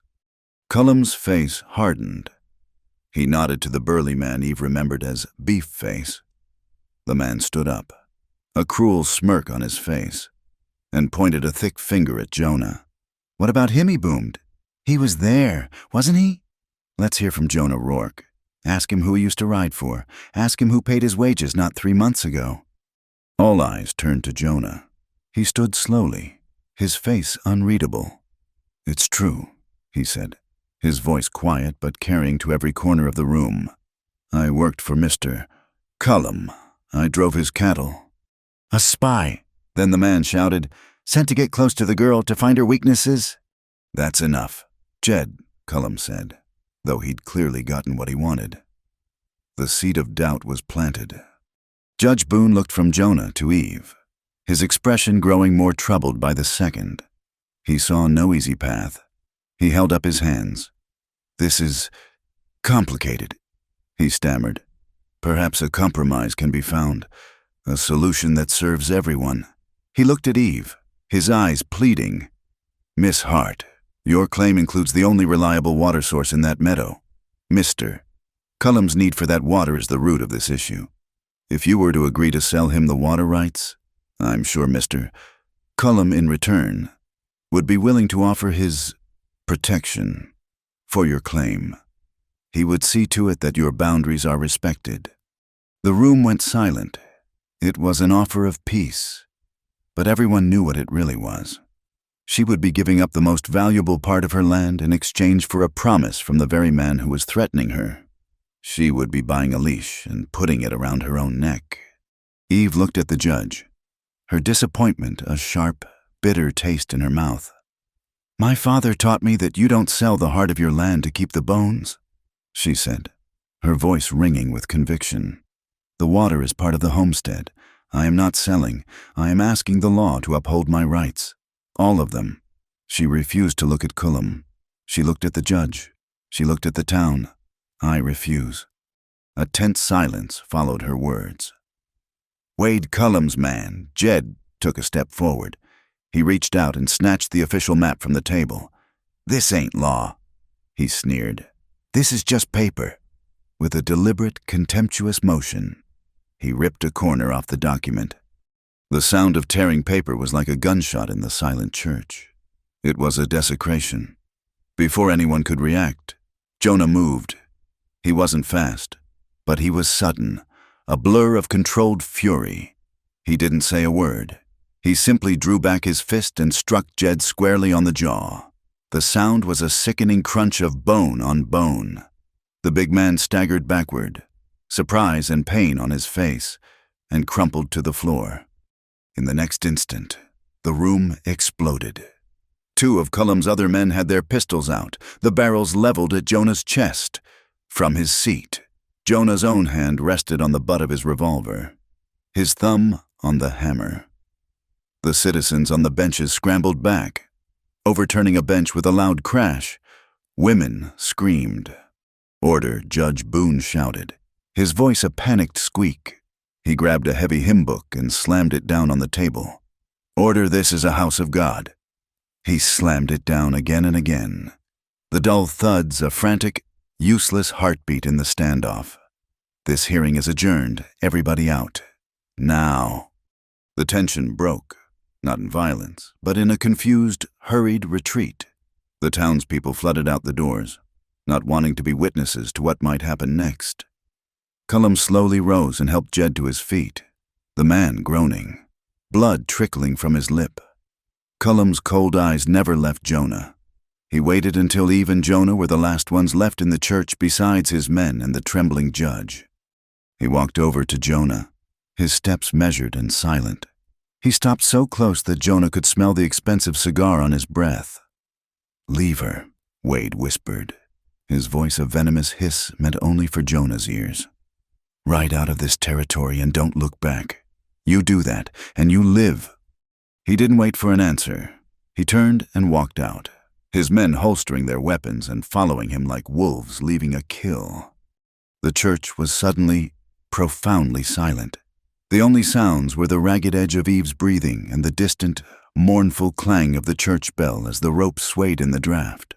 Cullum's face hardened. He nodded to the burly man Eve remembered as Beef Face. The man stood up, a cruel smirk on his face, and pointed a thick finger at Jonah. "What about him?" he boomed. "He was there, wasn't he? Let's hear from Jonah Rourke. Ask him who he used to ride for. Ask him who paid his wages not 3 months ago." All eyes turned to Jonah. He stood slowly, his face unreadable. "It's true," he said, his voice quiet but carrying to every corner of the room. "I worked for Mr. Cullum. I drove his cattle." "A spy!" Then the man shouted, "Sent to get close to the girl to find her weaknesses?" "That's enough, Jed," Cullum said, though he'd clearly gotten what he wanted. The seed of doubt was planted. Judge Boone looked from Jonah to Eve, his expression growing more troubled by the second. He saw no easy path. He held up his hands. "This is complicated," he stammered. "Perhaps a compromise can be found, a solution that serves everyone." He looked at Eve, his eyes pleading. Miss Hart, your claim includes the only reliable water source in that meadow. Mr. Cullum's need for that water is the root of this issue. If you were to agree to sell him the water rights, I'm sure Mr. Cullum, in return, would be willing to offer his protection for your claim. He would see to it that your boundaries are respected. The room went silent. It was an offer of peace, but everyone knew what it really was. She would be giving up the most valuable part of her land in exchange for a promise from the very man who was threatening her. She would be buying a leash and putting it around her own neck. Eve looked at the judge, her disappointment a sharp, bitter taste in her mouth. "My father taught me that you don't sell the heart of your land to keep the bones," she said, her voice ringing with conviction. "The water is part of the homestead. I am not selling. I am asking the law to uphold my rights. All of them." She refused to look at Cullum. She looked at the judge. She looked at the town. "I refuse." A tense silence followed her words. Wade Cullum's man, Jed, took a step forward. He reached out and snatched the official map from the table. "This ain't law," he sneered. "This is just paper." With a deliberate, contemptuous motion, he ripped a corner off the document. The sound of tearing paper was like a gunshot in the silent church. It was a desecration. Before anyone could react, Jonah moved. He wasn't fast, but he was sudden, a blur of controlled fury. He didn't say a word. He simply drew back his fist and struck Jed squarely on the jaw. The sound was a sickening crunch of bone on bone. The big man staggered backward, surprise and pain on his face, and crumpled to the floor. In the next instant, the room exploded. Two of Cullum's other men had their pistols out, the barrels leveled at Jonah's chest. From his seat, Jonah's own hand rested on the butt of his revolver, his thumb on the hammer. The citizens on the benches scrambled back, overturning a bench with a loud crash. Women screamed. "Order," Judge Boone shouted, his voice a panicked squeak. He grabbed a heavy hymn book and slammed it down on the table. "Order, this is a house of God." He slammed it down again and again. The dull thuds, a frantic, useless heartbeat in the standoff. "This hearing is adjourned. Everybody out. Now." The tension broke, not in violence, but in a confused, hurried retreat. The townspeople flooded out the doors, not wanting to be witnesses to what might happen next. Cullum slowly rose and helped Jed to his feet, the man groaning, blood trickling from his lip. Cullum's cold eyes never left Jonah. He waited until Eve and Jonah were the last ones left in the church besides his men and the trembling judge. He walked over to Jonah, his steps measured and silent. He stopped so close that Jonah could smell the expensive cigar on his breath. "Leave her," Wade whispered. His voice a venomous hiss meant only for Jonah's ears. "Ride out of this territory and don't look back. You do that, and you live." He didn't wait for an answer. He turned and walked out, his men holstering their weapons and following him like wolves leaving a kill. The church was suddenly, profoundly silent. The only sounds were the ragged edge of Eve's breathing and the distant, mournful clang of the church bell as the rope swayed in the draft.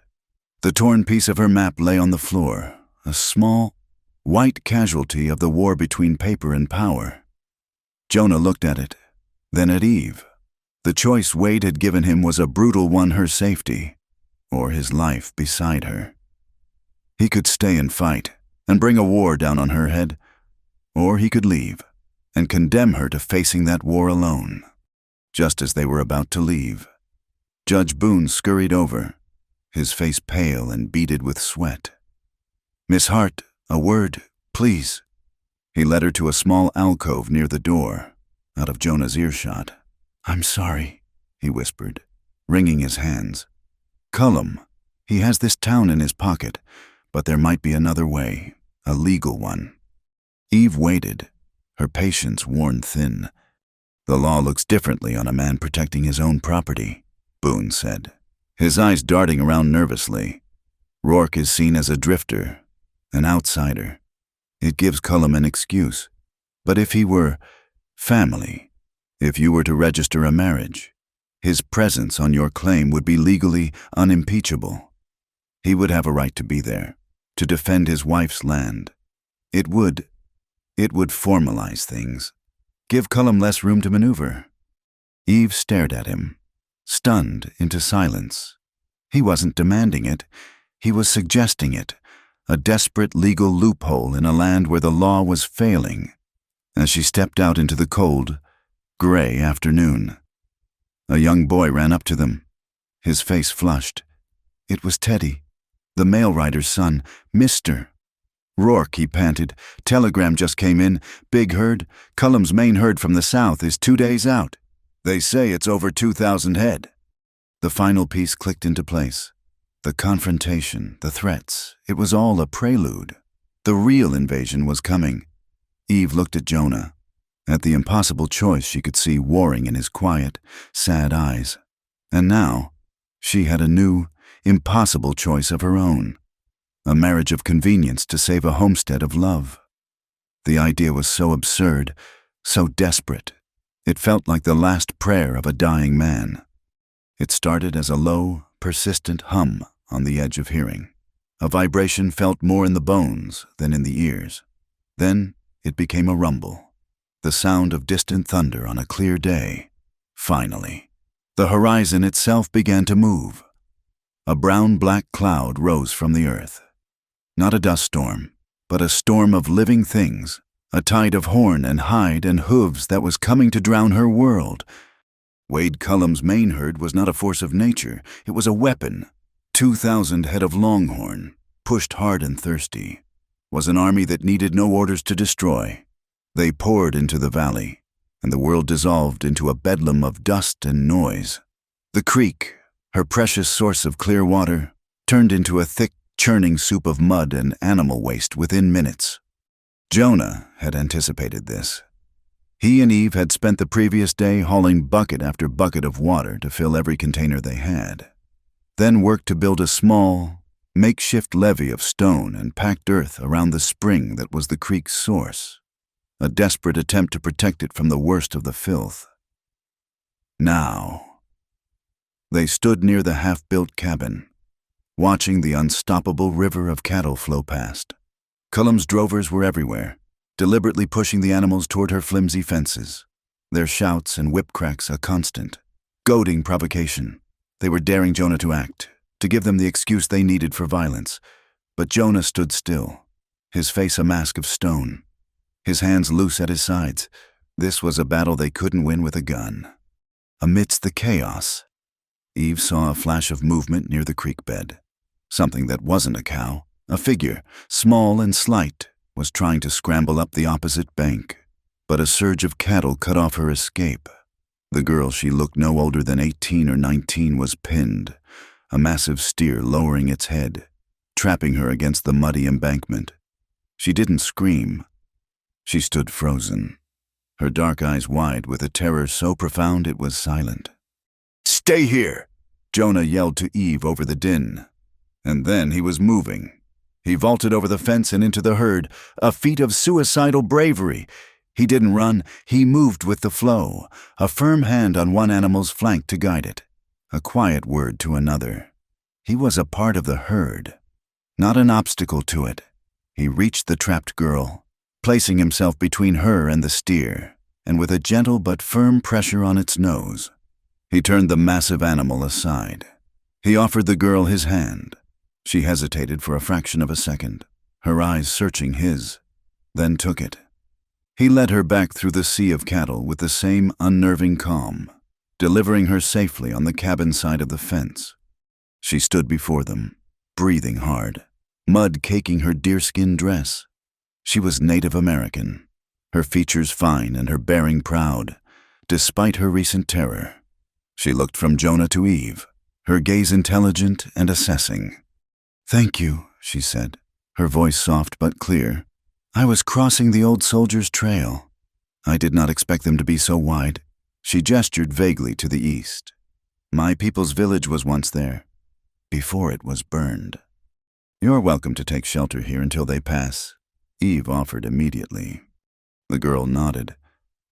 The torn piece of her map lay on the floor, a small, white casualty of the war between paper and power. Jonah looked at it, then at Eve. The choice Wade had given him was a brutal one: her safety, or his life beside her. He could stay and fight, and bring a war down on her head, or he could leave, and condemn her to facing that war alone. Just as they were about to leave, Judge Boone scurried over, his face pale and beaded with sweat. "Miss Hart, a word, please." He led her to a small alcove near the door, out of Jonah's earshot. "I'm sorry," he whispered, wringing his hands. "Cullum, he has this town in his pocket, but there might be another way, a legal one." Eve waited, her patience worn thin. "The law looks differently on a man protecting his own property," Boone said, his eyes darting around nervously. "Rourke is seen as a drifter, an outsider. It gives Cullum an excuse. But if he were family, if you were to register a marriage, His presence on your claim would be legally unimpeachable. He would have a right to be there, to defend his wife's land. It would formalize things, give Cullum less room to maneuver. Eve stared at him, stunned into silence. He wasn't demanding it, he was suggesting it, a desperate legal loophole in a land where the law was failing. As she stepped out into the cold, gray afternoon, a young boy ran up to them, his face flushed. It was Teddy, the mail rider's son, Mr. Rourke, he panted. Telegram just came in. Big herd. Cullum's main herd from the south is 2 days out. They say it's over 2,000 head. The final piece clicked into place. The confrontation, the threats, it was all a prelude. The real invasion was coming. Eve looked at Jonah, at the impossible choice she could see warring in his quiet, sad eyes. And now, she had a new, impossible choice of her own. A marriage of convenience to save a homestead of love. The idea was so absurd, so desperate. It felt like the last prayer of a dying man. It started as a low, persistent hum on the edge of hearing. A vibration felt more in the bones than in the ears. Then it became a rumble. The sound of distant thunder on a clear day. Finally, the horizon itself began to move. A brown-black cloud rose from the earth. Not a dust storm, but a storm of living things, a tide of horn and hide and hooves that was coming to drown her world. Wade Cullum's main herd was not a force of nature, it was a weapon. 2,000 head of longhorn, pushed hard and thirsty, was an army that needed no orders to destroy. They poured into the valley, and the world dissolved into a bedlam of dust and noise. The creek, her precious source of clear water, turned into a thick, churning soup of mud and animal waste within minutes. Jonah had anticipated this. He and Eve had spent the previous day hauling bucket after bucket of water to fill every container they had, then worked to build a small, makeshift levee of stone and packed earth around the spring that was the creek's source, a desperate attempt to protect it from the worst of the filth. Now, they stood near the half-built cabin, watching the unstoppable river of cattle flow past. Cullum's drovers were everywhere, deliberately pushing the animals toward her flimsy fences, their shouts and whip cracks a constant, goading provocation. They were daring Jonah to act, to give them the excuse they needed for violence. But Jonah stood still, his face a mask of stone, his hands loose at his sides. This was a battle they couldn't win with a gun. Amidst the chaos, Eve saw a flash of movement near the creek bed. Something that wasn't a cow, a figure, small and slight, was trying to scramble up the opposite bank. But a surge of cattle cut off her escape. The girl, she looked no older than 18 or 19, was pinned, a massive steer lowering its head, trapping her against the muddy embankment. She didn't scream. She stood frozen, her dark eyes wide with a terror so profound it was silent. "Stay here!" Jonah yelled to Eve over the din. And then he was moving. He vaulted over the fence and into the herd, a feat of suicidal bravery. He didn't run, he moved with the flow, a firm hand on one animal's flank to guide it, a quiet word to another. He was a part of the herd, not an obstacle to it. He reached the trapped girl, placing himself between her and the steer, and with a gentle but firm pressure on its nose, he turned the massive animal aside. He offered the girl his hand. She hesitated for a fraction of a second, her eyes searching his, then took it. He led her back through the sea of cattle with the same unnerving calm, delivering her safely on the cabin side of the fence. She stood before them, breathing hard, mud caking her deerskin dress. She was Native American, her features fine and her bearing proud, despite her recent terror. She looked from Jonah to Eve, her gaze intelligent and assessing. "Thank you," she said, her voice soft but clear. "I was crossing the old soldiers' trail. I did not expect them to be so wide." She gestured vaguely to the east. "My people's village was once there, before it was burned. You're welcome to take shelter here until they pass," Eve offered immediately. The girl nodded,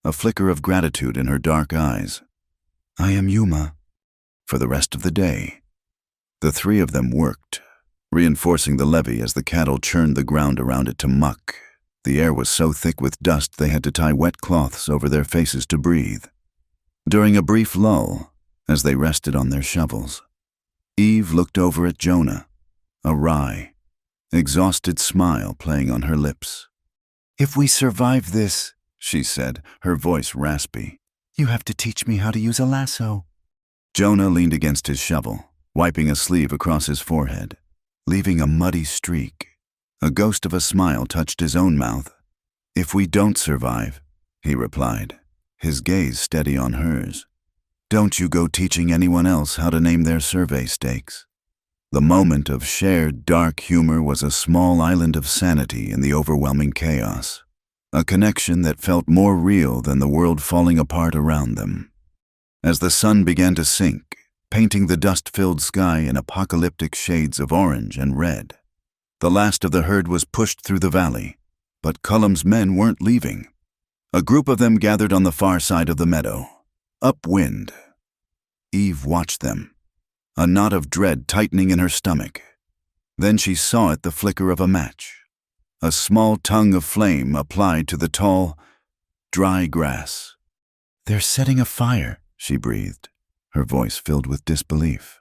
a flicker of gratitude in her dark eyes. "I am Yuma," for the rest of the day. The three of them worked, reinforcing the levee as the cattle churned the ground around it to muck. The air was so thick with dust they had to tie wet cloths over their faces to breathe. During a brief lull, as they rested on their shovels, Eve looked over at Jonah, a wry, exhausted smile playing on her lips. "If we survive this," she said, her voice raspy, "you have to teach me how to use a lasso." Jonah leaned against his shovel, wiping a sleeve across his forehead, leaving a muddy streak. A ghost of a smile touched his own mouth. "If we don't survive," he replied, his gaze steady on hers, "don't you go teaching anyone else how to name their survey stakes." The moment of shared dark humor was a small island of sanity in the overwhelming chaos, a connection that felt more real than the world falling apart around them. As the sun began to sink, painting the dust-filled sky in apocalyptic shades of orange and red, the last of the herd was pushed through the valley, but Cullum's men weren't leaving. A group of them gathered on the far side of the meadow, upwind. Eve watched them, a knot of dread tightening in her stomach. Then she saw it the flicker of a match, a small tongue of flame applied to the tall, dry grass. "They're setting a fire," she breathed, her voice filled with disbelief.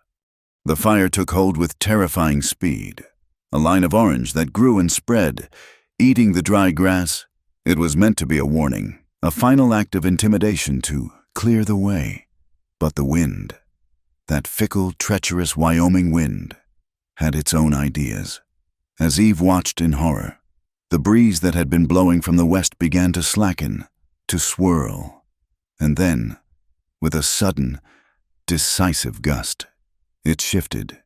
The fire took hold with terrifying speed, a line of orange that grew and spread, eating the dry grass. It was meant to be a warning, a final act of intimidation to clear the way. But the wind, that fickle, treacherous Wyoming wind, had its own ideas. As Eve watched in horror, the breeze that had been blowing from the west began to slacken, to swirl, and then, with a sudden, decisive gust, it shifted.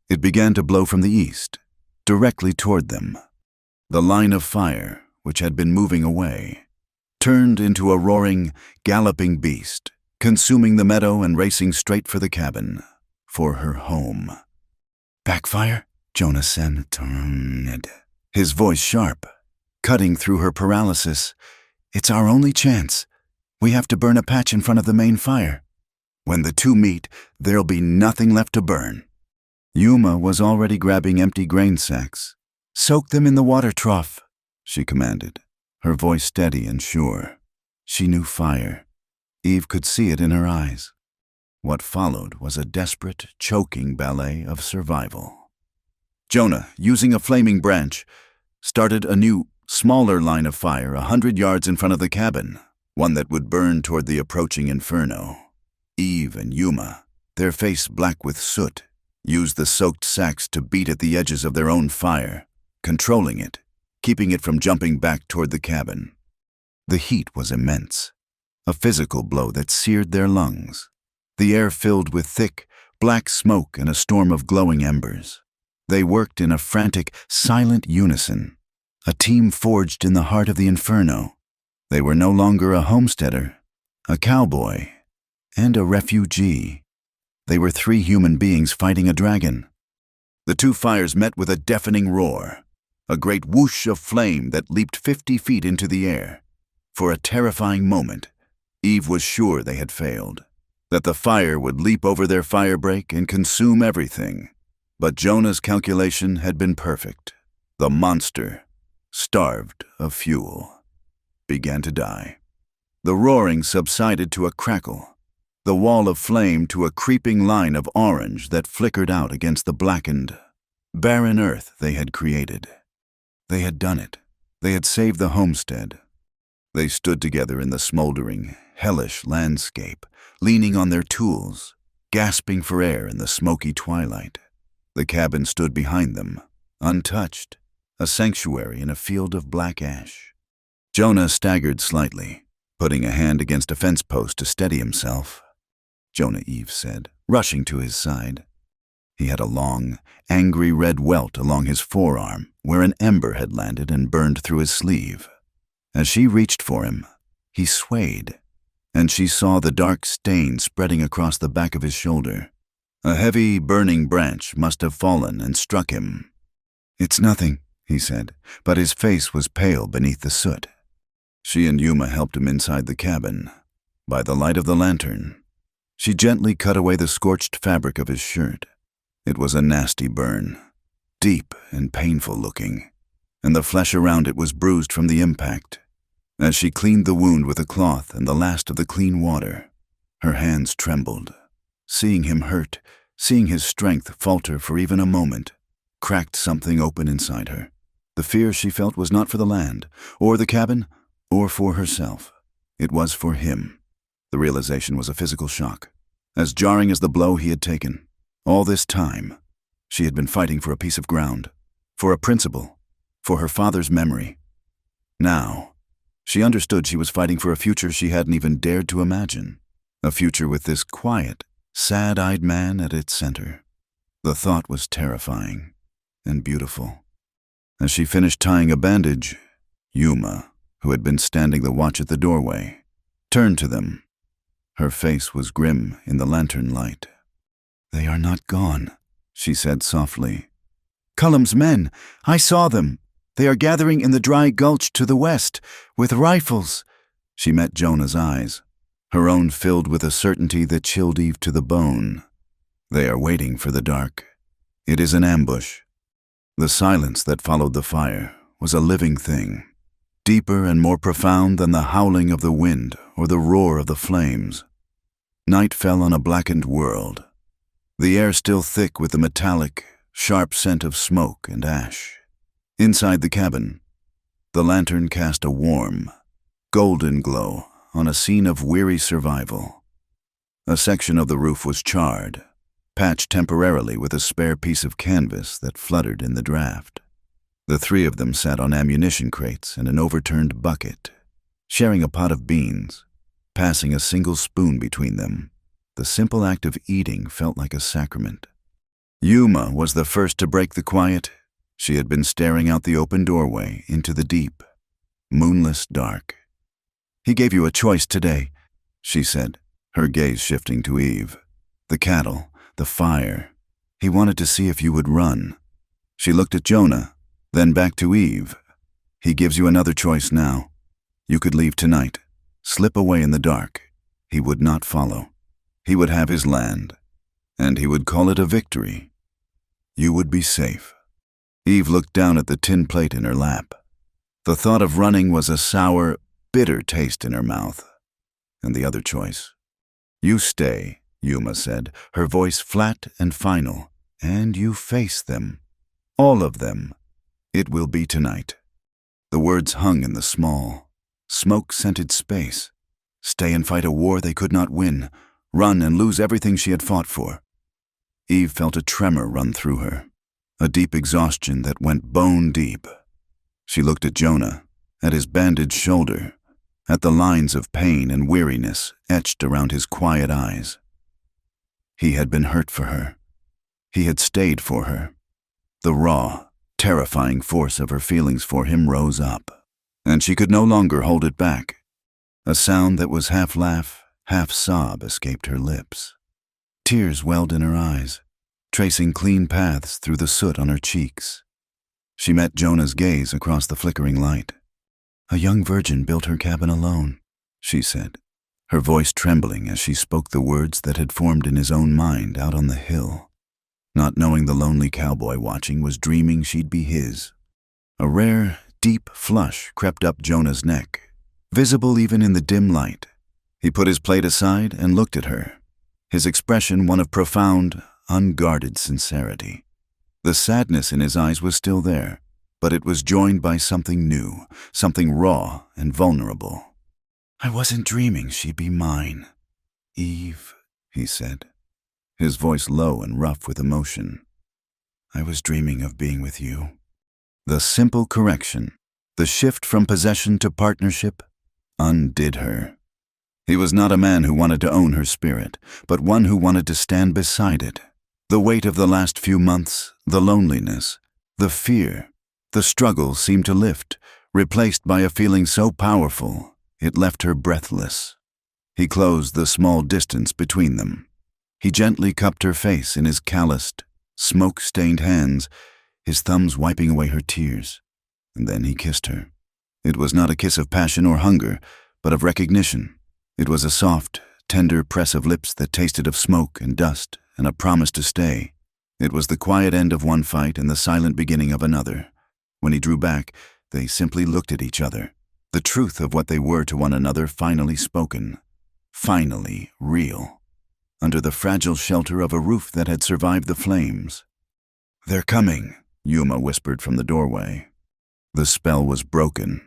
It began to blow from the east, directly toward them. The line of fire, which had been moving away, turned into a roaring, galloping beast, consuming the meadow and racing straight for the cabin, for her home. "Backfire?" Jonah said, his voice sharp, cutting through her paralysis. "It's our only chance. We have to burn a patch in front of the main fire. When the two meet, there'll be nothing left to burn." Yuma was already grabbing empty grain sacks. "Soak them in the water trough," she commanded, her voice steady and sure. She knew fire. Eve could see it in her eyes. What followed was a desperate, choking ballet of survival. Jonah, using a flaming branch, started a new, smaller line of fire 100 yards in front of the cabin, one that would burn toward the approaching inferno. Eve and Yuma, their face black with soot, used the soaked sacks to beat at the edges of their own fire, controlling it, keeping it from jumping back toward the cabin. The heat was immense, a physical blow that seared their lungs. The air filled with thick, black smoke and a storm of glowing embers. They worked in a frantic, silent unison, a team forged in the heart of the inferno. They were no longer a homesteader, a cowboy, and a refugee. They were three human beings fighting a dragon. The two fires met with a deafening roar, a great whoosh of flame that leaped 50 feet into the air. For a terrifying moment, Eve was sure they had failed, that the fire would leap over their firebreak and consume everything. But Jonah's calculation had been perfect. The monster, starved of fuel, began to die. The roaring subsided to a crackle, the wall of flame to a creeping line of orange that flickered out against the blackened, barren earth they had created. They had done it. They had saved the homestead. They stood together in the smoldering, hellish landscape, leaning on their tools, gasping for air in the smoky twilight. The cabin stood behind them, untouched, a sanctuary in a field of black ash. Jonah staggered slightly, putting a hand against a fence post to steady himself. "Jonah," Eve said, rushing to his side. He had a long, angry red welt along his forearm where an ember had landed and burned through his sleeve. As she reached for him, he swayed, and she saw the dark stain spreading across the back of his shoulder. A heavy, burning branch must have fallen and struck him. "It's nothing," he said, but his face was pale beneath the soot. She and Yuma helped him inside the cabin. By the light of the lantern, She gently cut away the scorched fabric of his shirt. It was a nasty burn, deep and painful looking, and the flesh around it was bruised from the impact. As she cleaned the wound with a cloth and the last of the clean water, her hands trembled. Seeing him hurt, seeing his strength falter for even a moment, cracked something open inside her. The fear she felt was not for the land, or the cabin, or for herself. It was for him. The realization was a physical shock, as jarring as the blow he had taken. All this time, she had been fighting for a piece of ground, for a principle, for her father's memory. Now, she understood she was fighting for a future she hadn't even dared to imagine, a future with this quiet, sad-eyed man at its center. The thought was terrifying and beautiful. As she finished tying a bandage, Yuma, who had been standing the watch at the doorway, turned to them. Her face was grim in the lantern light. "They are not gone," she said softly. "Cullum's men, I saw them. They are gathering in the dry gulch to the west, with rifles." She met Jonah's eyes, her own filled with a certainty that chilled Eve to the bone. "They are waiting for the dark. It is an ambush." The silence that followed the fire was a living thing, deeper and more profound than the howling of the wind or the roar of the flames. Night fell on a blackened world, the air still thick with the metallic, sharp scent of smoke and ash. Inside the cabin, the lantern cast a warm, golden glow on a scene of weary survival. A section of the roof was charred, patched temporarily with a spare piece of canvas that fluttered in the draft. The three of them sat on ammunition crates and an overturned bucket, sharing a pot of beans, passing a single spoon between them. The simple act of eating felt like a sacrament. Yuma was the first to break the quiet. She had been staring out the open doorway into the deep, moonless dark. "He gave you a choice today," she said, her gaze shifting to Eve. "The cattle, the fire. He wanted to see if you would run." She looked at Jonah, then back to Eve. "He gives you another choice now. You could leave tonight, slip away in the dark. He would not follow. He would have his land, and he would call it a victory. You would be safe." Eve looked down at the tin plate in her lap. The thought of running was a sour, bitter taste in her mouth. And the other choice. "You stay," Yuma said, her voice flat and final, "and you face them. All of them. It will be tonight." The words hung in the small, smoke-scented space. Stay and fight a war they could not win, run and lose everything she had fought for. Eve felt a tremor run through her, a deep exhaustion that went bone deep. She looked at Jonah, at his bandaged shoulder, at the lines of pain and weariness etched around his quiet eyes. He had been hurt for her. He had stayed for her. The raw, terrifying force of her feelings for him rose up, and she could no longer hold it back. A sound that was half laugh, half sob escaped her lips. Tears welled in her eyes, tracing clean paths through the soot on her cheeks. She met Jonah's gaze across the flickering light. "A young virgin built her cabin alone," she said, her voice trembling as she spoke the words that had formed in his own mind out on the hill. Not knowing the lonely cowboy watching was dreaming she'd be his. A rare, deep flush crept up Jonah's neck, visible even in the dim light. He put his plate aside and looked at her, his expression one of profound, unguarded sincerity. The sadness in his eyes was still there, but it was joined by something new, something raw and vulnerable. "I wasn't dreaming she'd be mine, Eve," he said, his voice low and rough with emotion. "I was dreaming of being with you." The simple correction, the shift from possession to partnership, undid her. He was not a man who wanted to own her spirit, but one who wanted to stand beside it. The weight of the last few months, the loneliness, the fear, the struggle seemed to lift, replaced by a feeling so powerful it left her breathless. He closed the small distance between them. He gently cupped her face in his calloused, smoke-stained hands, his thumbs wiping away her tears, and then he kissed her. It was not a kiss of passion or hunger, but of recognition. It was a soft, tender press of lips that tasted of smoke and dust and a promise to stay. It was the quiet end of one fight and the silent beginning of another. When he drew back, they simply looked at each other. The truth of what they were to one another finally spoken. Finally real. Under the fragile shelter of a roof that had survived the flames. "They're coming," Yuma whispered from the doorway. The spell was broken.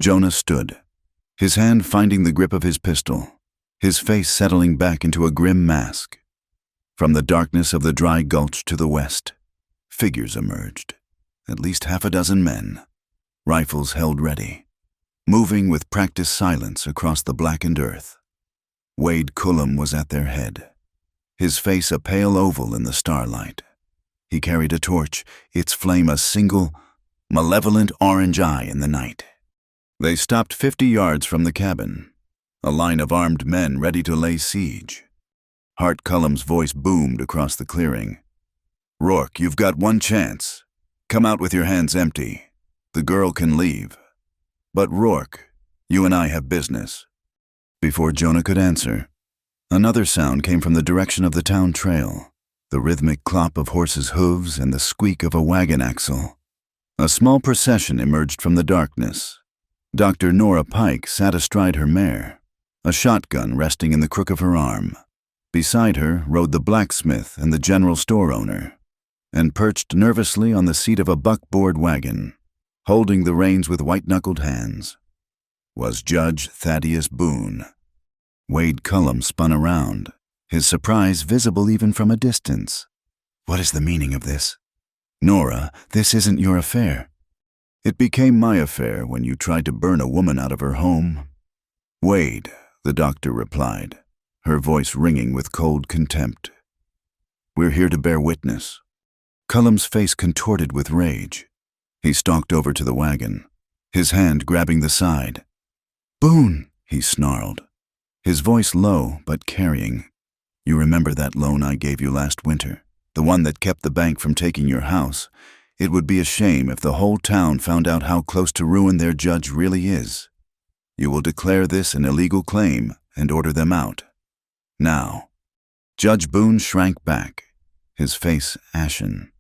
Jonah stood, his hand finding the grip of his pistol, his face settling back into a grim mask. From the darkness of the dry gulch to the west, figures emerged, at least half a dozen men, rifles held ready, moving with practiced silence across the blackened earth. Wade Cullum was at their head, his face a pale oval in the starlight. He carried a torch, its flame a single, malevolent orange eye in the night. They stopped 50 yards from the cabin, a line of armed men ready to lay siege. Hart Cullum's voice boomed across the clearing. "Rourke, you've got one chance. Come out with your hands empty. The girl can leave. But Rourke, you and I have business." Before Jonah could answer, another sound came from the direction of the town trail, the rhythmic clop of horses' hooves and the squeak of a wagon axle. A small procession emerged from the darkness. Dr. Nora Pike sat astride her mare, a shotgun resting in the crook of her arm. Beside her rode the blacksmith and the general store owner, and perched nervously on the seat of a buckboard wagon, holding the reins with white-knuckled hands, was Judge Thaddeus Boone. Wade Cullum spun around, his surprise visible even from a distance. "What is the meaning of this?" "Nora, this isn't your affair." "It became my affair when you tried to burn a woman out of her home." "Wade," the doctor replied, her voice ringing with cold contempt. "We're here to bear witness." Cullum's face contorted with rage. He stalked over to the wagon, his hand grabbing the side. "Boone," he snarled, his voice low but carrying. "You remember that loan I gave you last winter, the one that kept the bank from taking your house? It would be a shame if the whole town found out how close to ruin their judge really is. You will declare this an illegal claim and order them out. Now." Judge Boone shrank back, his face ashen.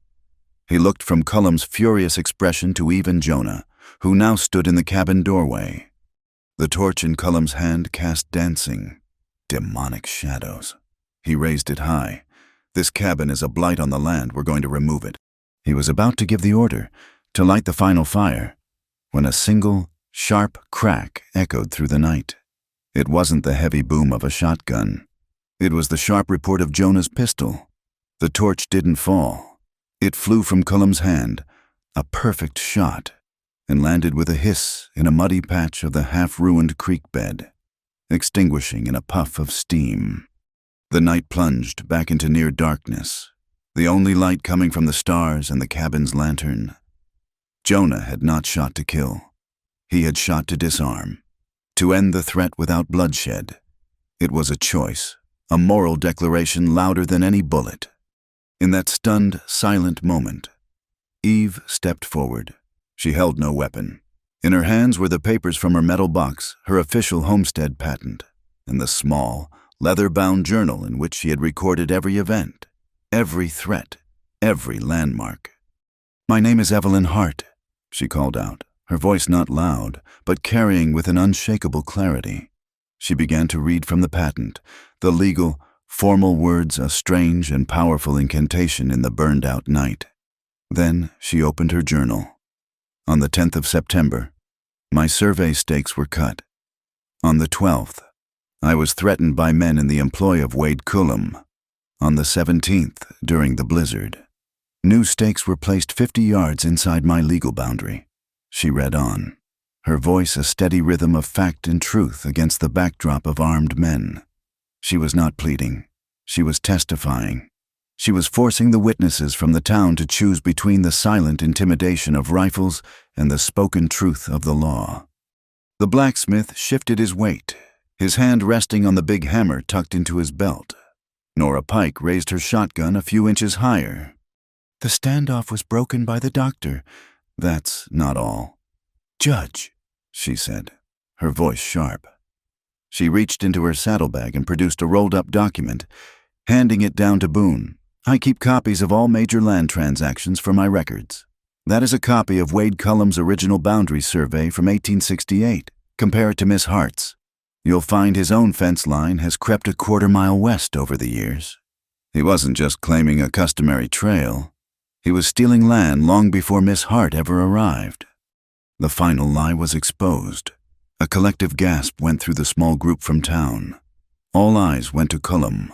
He looked from Cullum's furious expression to even Jonah, who now stood in the cabin doorway. The torch in Cullum's hand cast dancing, demonic shadows. He raised it high. "This cabin is a blight on the land. We're going to remove it." He was about to give the order, to light the final fire, when a single, sharp crack echoed through the night. It wasn't the heavy boom of a shotgun. It was the sharp report of Jonah's pistol. The torch didn't fall. It flew from Cullum's hand, a perfect shot, and landed with a hiss in a muddy patch of the half-ruined creek bed, extinguishing in a puff of steam. The night plunged back into near darkness, the only light coming from the stars and the cabin's lantern. Jonah had not shot to kill. He had shot to disarm, to end the threat without bloodshed. It was a choice, a moral declaration louder than any bullet. In that stunned, silent moment, Eve stepped forward. She held no weapon. In her hands were the papers from her metal box, her official homestead patent, and the small, leather-bound journal in which she had recorded every event, every threat, every landmark. "My name is Evelyn Hart," she called out, her voice not loud, but carrying with an unshakable clarity. She began to read from the patent, the legal, formal words a strange and powerful incantation in the burned-out night. Then she opened her journal. On the 10th of September, my survey stakes were cut. On the 12th, I was threatened by men in the employ of Wade Cullum. On the 17th, during the blizzard, new stakes were placed 50 yards inside my legal boundary. She read on, her voice a steady rhythm of fact and truth against the backdrop of armed men. She was not pleading. She was testifying. She was forcing the witnesses from the town to choose between the silent intimidation of rifles and the spoken truth of the law. The blacksmith shifted his weight, his hand resting on the big hammer tucked into his belt. Nora Pike raised her shotgun a few inches higher. "The standoff was broken by the doctor. That's not all." "Judge," she said, her voice sharp. She reached into her saddlebag and produced a rolled-up document, handing it down to Boone. "I keep copies of all major land transactions for my records. That is a copy of Wade Cullum's original boundary survey from 1868. Compare it to Miss Hart's. You'll find his own fence line has crept a quarter-mile west over the years. He wasn't just claiming a customary trail. He was stealing land long before Miss Hart ever arrived." The final lie was exposed. A collective gasp went through the small group from town. All eyes went to Cullum,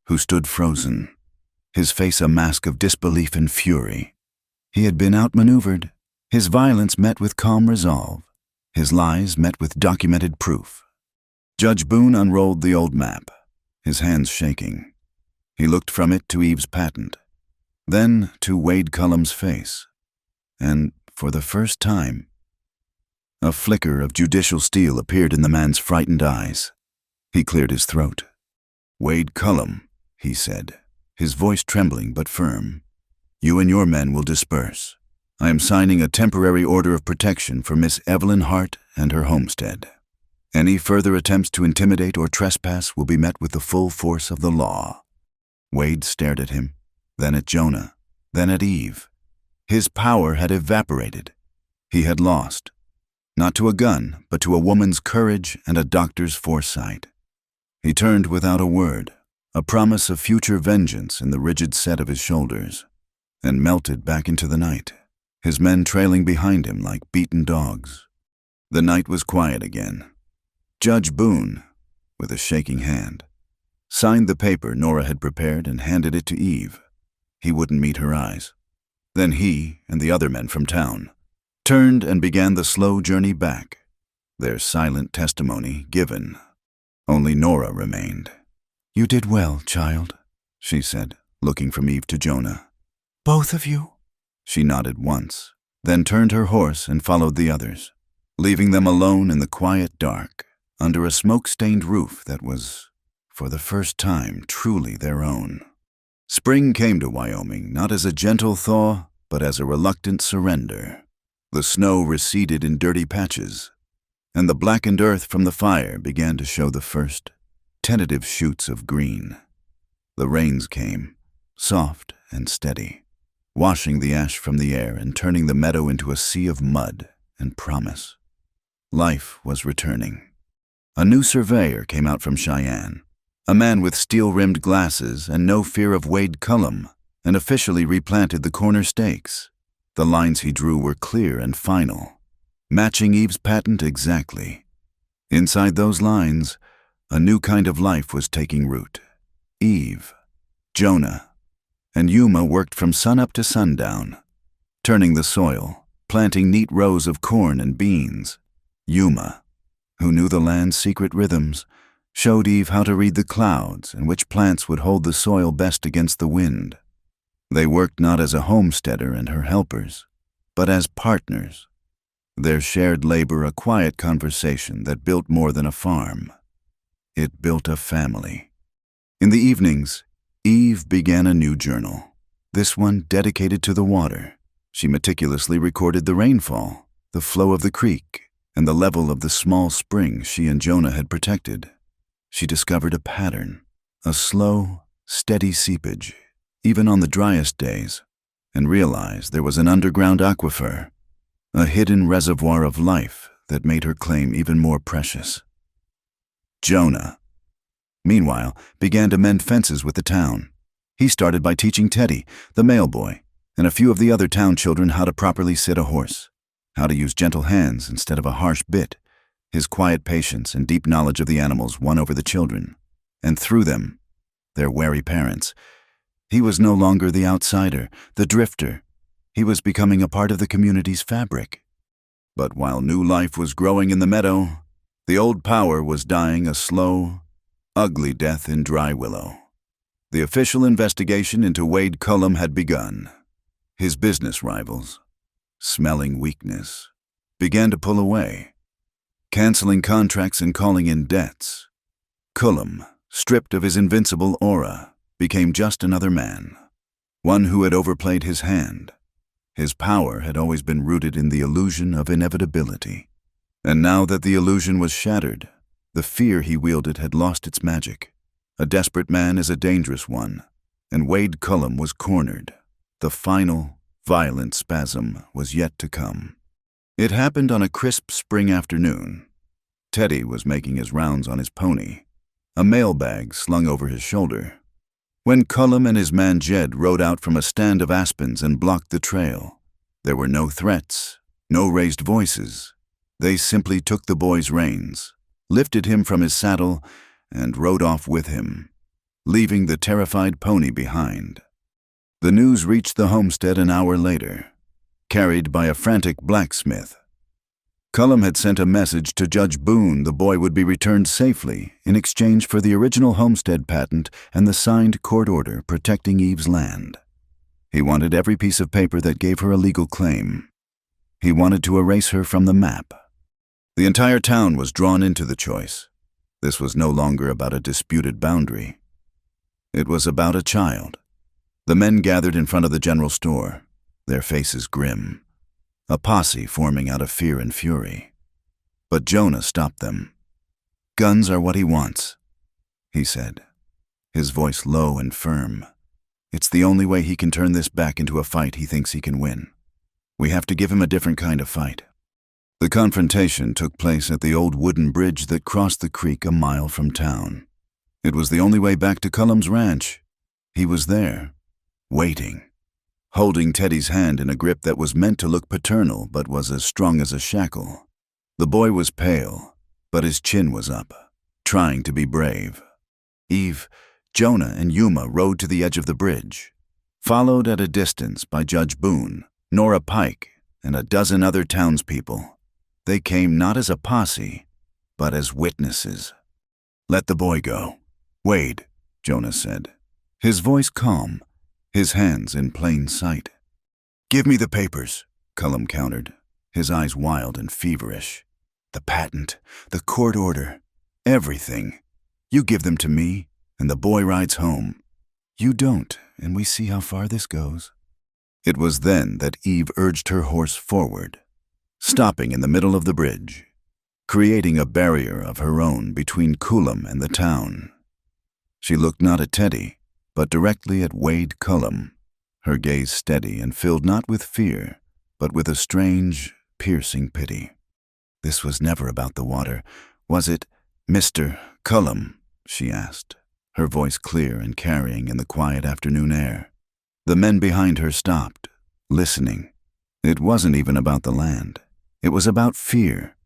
who stood frozen, his face a mask of disbelief and fury. He had been outmaneuvered, his violence met with calm resolve, his lies met with documented proof. Judge Boone unrolled the old map, his hands shaking. He looked from it to Eve's patent, then to Wade Cullum's face, and, for the first time, a flicker of judicial steel appeared in the man's frightened eyes. He cleared his throat. "Wade Cullum," he said, his voice trembling but firm, "you and your men will disperse. I am signing a temporary order of protection for Miss Evelyn Hart and her homestead. Any further attempts to intimidate or trespass will be met with the full force of the law." Wade stared at him, then at Jonah, then at Eve. His power had evaporated. He had lost. Not to a gun, but to a woman's courage and a doctor's foresight. He turned without a word, a promise of future vengeance in the rigid set of his shoulders, and melted back into the night, his men trailing behind him like beaten dogs. The night was quiet again. Judge Boone, with a shaking hand, signed the paper Nora had prepared and handed it to Eve. He wouldn't meet her eyes. Then he and the other men from town turned and began the slow journey back, their silent testimony given. Only Nora remained. "You did well, child," she said, looking from Eve to Jonah. "Both of you?" She nodded once, then turned her horse and followed the others, leaving them alone in the quiet dark, under a smoke-stained roof that was, for the first time, truly their own. Spring came to Wyoming not as a gentle thaw, but as a reluctant surrender. The snow receded in dirty patches, and the blackened earth from the fire began to show the first, tentative shoots of green. The rains came, soft and steady, washing the ash from the air and turning the meadow into a sea of mud and promise. Life was returning. A new surveyor came out from Cheyenne, a man with steel-rimmed glasses and no fear of Wade Cullum, and officially replanted the corner stakes. The lines he drew were clear and final, matching Eve's patent exactly. Inside those lines, a new kind of life was taking root. Eve, Jonah, and Yuma worked from sunup to sundown, turning the soil, planting neat rows of corn and beans. Yuma, who knew the land's secret rhythms, showed Eve how to read the clouds and which plants would hold the soil best against the wind. They worked not as a homesteader and her helpers, but as partners. Their shared labor a quiet conversation that built more than a farm. It built a family. In the evenings, Eve began a new journal, this one dedicated to the water. She meticulously recorded the rainfall, the flow of the creek, and the level of the small spring she and Jonah had protected. She discovered a pattern, a slow, steady seepage, even on the driest days, and realized there was an underground aquifer, a hidden reservoir of life that made her claim even more precious. Jonah, meanwhile, began to mend fences with the town. He started by teaching Teddy, the mail boy, and a few of the other town children how to properly sit a horse, how to use gentle hands instead of a harsh bit. His quiet patience and deep knowledge of the animals won over the children, and through them, their wary parents. He was no longer the outsider, the drifter. He was becoming a part of the community's fabric. But while new life was growing in the meadow, the old power was dying a slow, ugly death in Dry Willow. The official investigation into Wade Cullum had begun. His business rivals, smelling weakness, began to pull away, canceling contracts and calling in debts. Cullum, stripped of his invincible aura, became just another man, one who had overplayed his hand. His power had always been rooted in the illusion of inevitability. And now that the illusion was shattered, The fear he wielded had lost its magic. A desperate man is a dangerous one, and Wade Cullum was cornered. The final, violent spasm was yet to come. It happened on a crisp spring afternoon. Teddy was making his rounds on his pony, a mailbag slung over his shoulder, when Cullum and his man Jed rode out from a stand of aspens and blocked the trail. There were no threats, no raised voices. They simply took the boy's reins, lifted him from his saddle, and rode off with him, leaving the terrified pony behind. The news reached the homestead an hour later, carried by a frantic blacksmith. Cullum had sent a message to Judge Boone the boy would be returned safely in exchange for the original homestead patent and the signed court order protecting Eve's land. He wanted every piece of paper that gave her a legal claim. He wanted to erase her from the map. The entire town was drawn into the choice. This was no longer about a disputed boundary. It was about a child. The men gathered in front of the general store, their faces grim, a posse forming out of fear and fury. But Jonah stopped them. "Guns are what he wants," he said, his voice low and firm. "It's the only way he can turn this back into a fight he thinks he can win. We have to give him a different kind of fight." The confrontation took place at the old wooden bridge that crossed the creek a mile from town. It was the only way back to Cullum's ranch. He was there, waiting, holding Teddy's hand in a grip that was meant to look paternal but was as strong as a shackle. The boy was pale, but his chin was up, trying to be brave. Eve, Jonah, and Yuma rode to the edge of the bridge, followed at a distance by Judge Boone, Nora Pike, and a dozen other townspeople. They came not as a posse, but as witnesses. "Let the boy go. Wade," Jonah said, his voice calm, his hands in plain sight. "Give me the papers," Cullum countered, his eyes wild and feverish. "The patent, the court order, everything. You give them to me, and the boy rides home. You don't, and we see how far this goes." It was then that Eve urged her horse forward, stopping in the middle of the bridge, creating a barrier of her own between Cullum and the town. She looked not at Teddy, but directly at Wade Cullum, her gaze steady and filled not with fear, but with a strange, piercing pity. "This was never about the water, was it, Mr. Cullum?" she asked, her voice clear and carrying in the quiet afternoon air. The men behind her stopped, listening. It wasn't even about the land. It was about fear.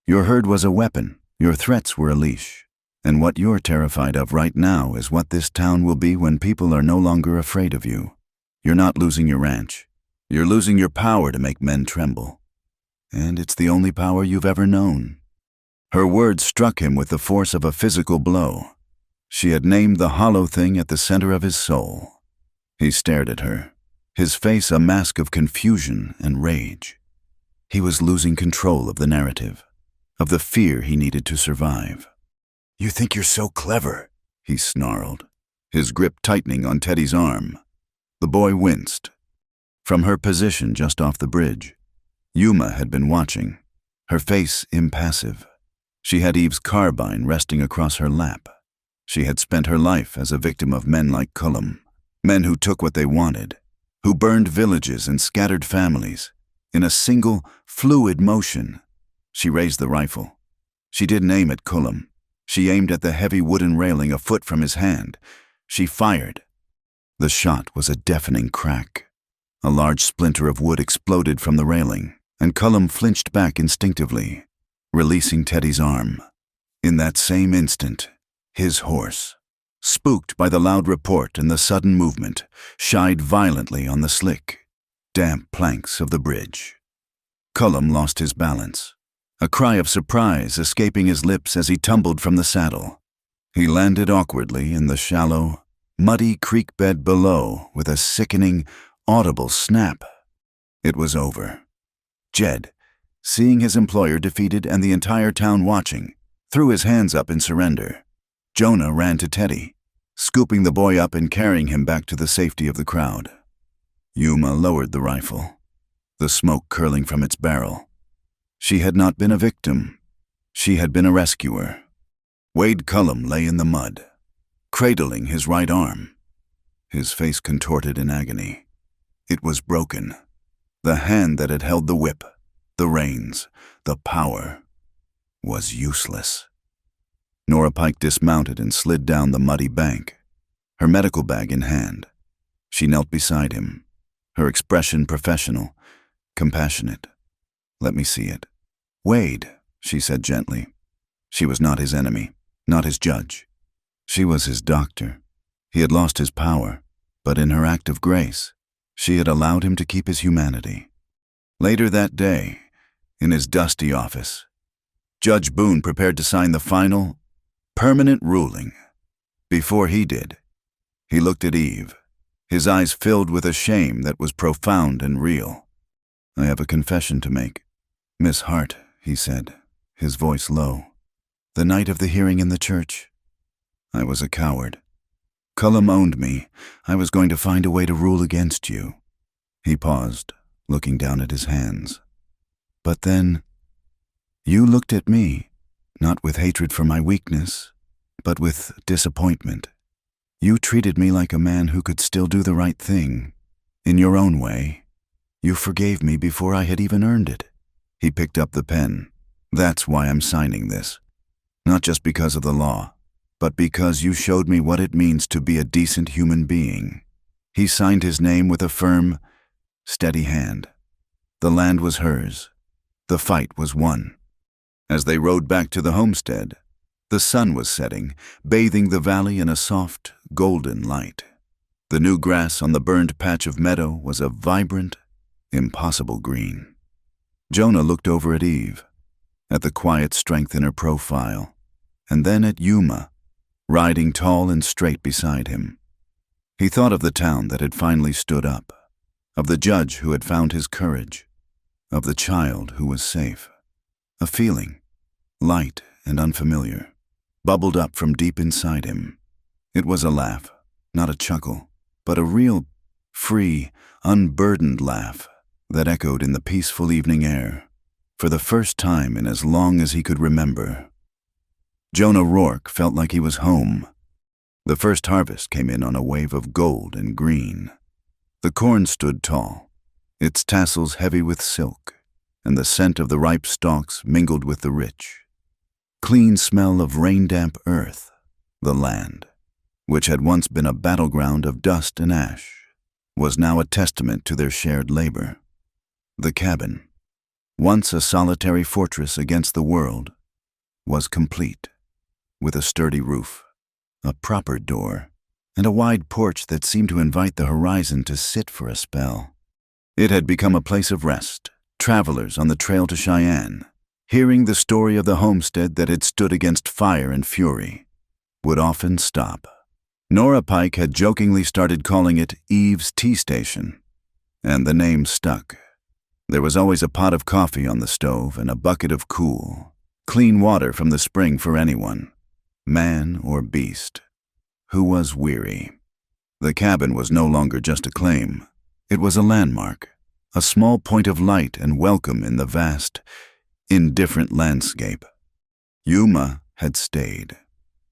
Your herd was a weapon, your threats were a leash, and what you're terrified of right now is what this town will be when people are no longer afraid of you. You're not losing your ranch. You're losing your power to make men tremble. And it's the only power you've ever known. Her words struck him with the force of a physical blow. She had named the hollow thing at the center of his soul. He stared at her, his face a mask of confusion and rage. He was losing control of the narrative, of the fear he needed to survive. "You think you're so clever," he snarled, his grip tightening on Teddy's arm. The boy winced. From her position just off the bridge, Yuma had been watching, her face impassive. She had Eve's carbine resting across her lap. She had spent her life as a victim of men like Cullum, men who took what they wanted, who burned villages and scattered families. In a single, fluid motion, she raised the rifle. She didn't aim at Cullum. She aimed at the heavy wooden railing a foot from his hand. She fired. The shot was a deafening crack. A large splinter of wood exploded from the railing, and Cullum flinched back instinctively, releasing Teddy's arm. In that same instant, his horse, spooked by the loud report and the sudden movement, shied violently on the slick, damp planks of the bridge. Cullum lost his balance, a cry of surprise escaping his lips as he tumbled from the saddle. He landed awkwardly in the shallow, muddy creek bed below with a sickening, audible snap. It was over. Jed, seeing his employer defeated and the entire town watching, threw his hands up in surrender. Jonah ran to Teddy, scooping the boy up and carrying him back to the safety of the crowd. Yuma lowered the rifle, the smoke curling from its barrel. She had not been a victim. She had been a rescuer. Wade Cullum lay in the mud, cradling his right arm, his face contorted in agony. It was broken. The hand that had held the whip, the reins, the power, was useless. Nora Pike dismounted and slid down the muddy bank, her medical bag in hand. She knelt beside him, her expression professional, compassionate. "Let me see it." "Wade," she said gently. She was not his enemy, not his judge. She was his doctor. He had lost his power, but in her act of grace, she had allowed him to keep his humanity. Later that day, in his dusty office, Judge Boone prepared to sign the final, permanent ruling. Before he did, he looked at Eve, his eyes filled with a shame that was profound and real. "I have a confession to make, Miss Hart," he said, his voice low. "The night of the hearing in the church, I was a coward. Cullum owned me. I was going to find a way to rule against you." He paused, looking down at his hands. "But then, you looked at me, not with hatred for my weakness, but with disappointment. You treated me like a man who could still do the right thing, in your own way. You forgave me before I had even earned it." He picked up the pen. "That's why I'm signing this. Not just because of the law, but because you showed me what it means to be a decent human being." He signed his name with a firm, steady hand. The land was hers. The fight was won. As they rode back to the homestead, the sun was setting, bathing the valley in a soft, golden light. The new grass on the burned patch of meadow was a vibrant, impossible green. Jonah looked over at Eve, at the quiet strength in her profile, and then at Yuma, riding tall and straight beside him. He thought of the town that had finally stood up, of the judge who had found his courage, of the child who was safe. A feeling, light and unfamiliar, bubbled up from deep inside him. It was a laugh, not a chuckle, but a real, free, unburdened laugh that echoed in the peaceful evening air, for the first time in as long as he could remember. Jonah Rourke felt like he was home. The first harvest came in on a wave of gold and green. The corn stood tall, its tassels heavy with silk, and the scent of the ripe stalks mingled with the rich, clean smell of rain-damp earth. The land, which had once been a battleground of dust and ash, was now a testament to their shared labor. The cabin, once a solitary fortress against the world, was complete, with a sturdy roof, a proper door, and a wide porch that seemed to invite the horizon to sit for a spell. It had become a place of rest. Travelers on the trail to Cheyenne, hearing the story of the homestead that had stood against fire and fury, would often stop. Nora Pike had jokingly started calling it Eve's Tea Station, and the name stuck. There was always a pot of coffee on the stove and a bucket of cool, clean water from the spring for anyone, man or beast, who was weary. The cabin was no longer just a claim. It was a landmark, a small point of light and welcome in the vast, indifferent landscape. Yuma had stayed.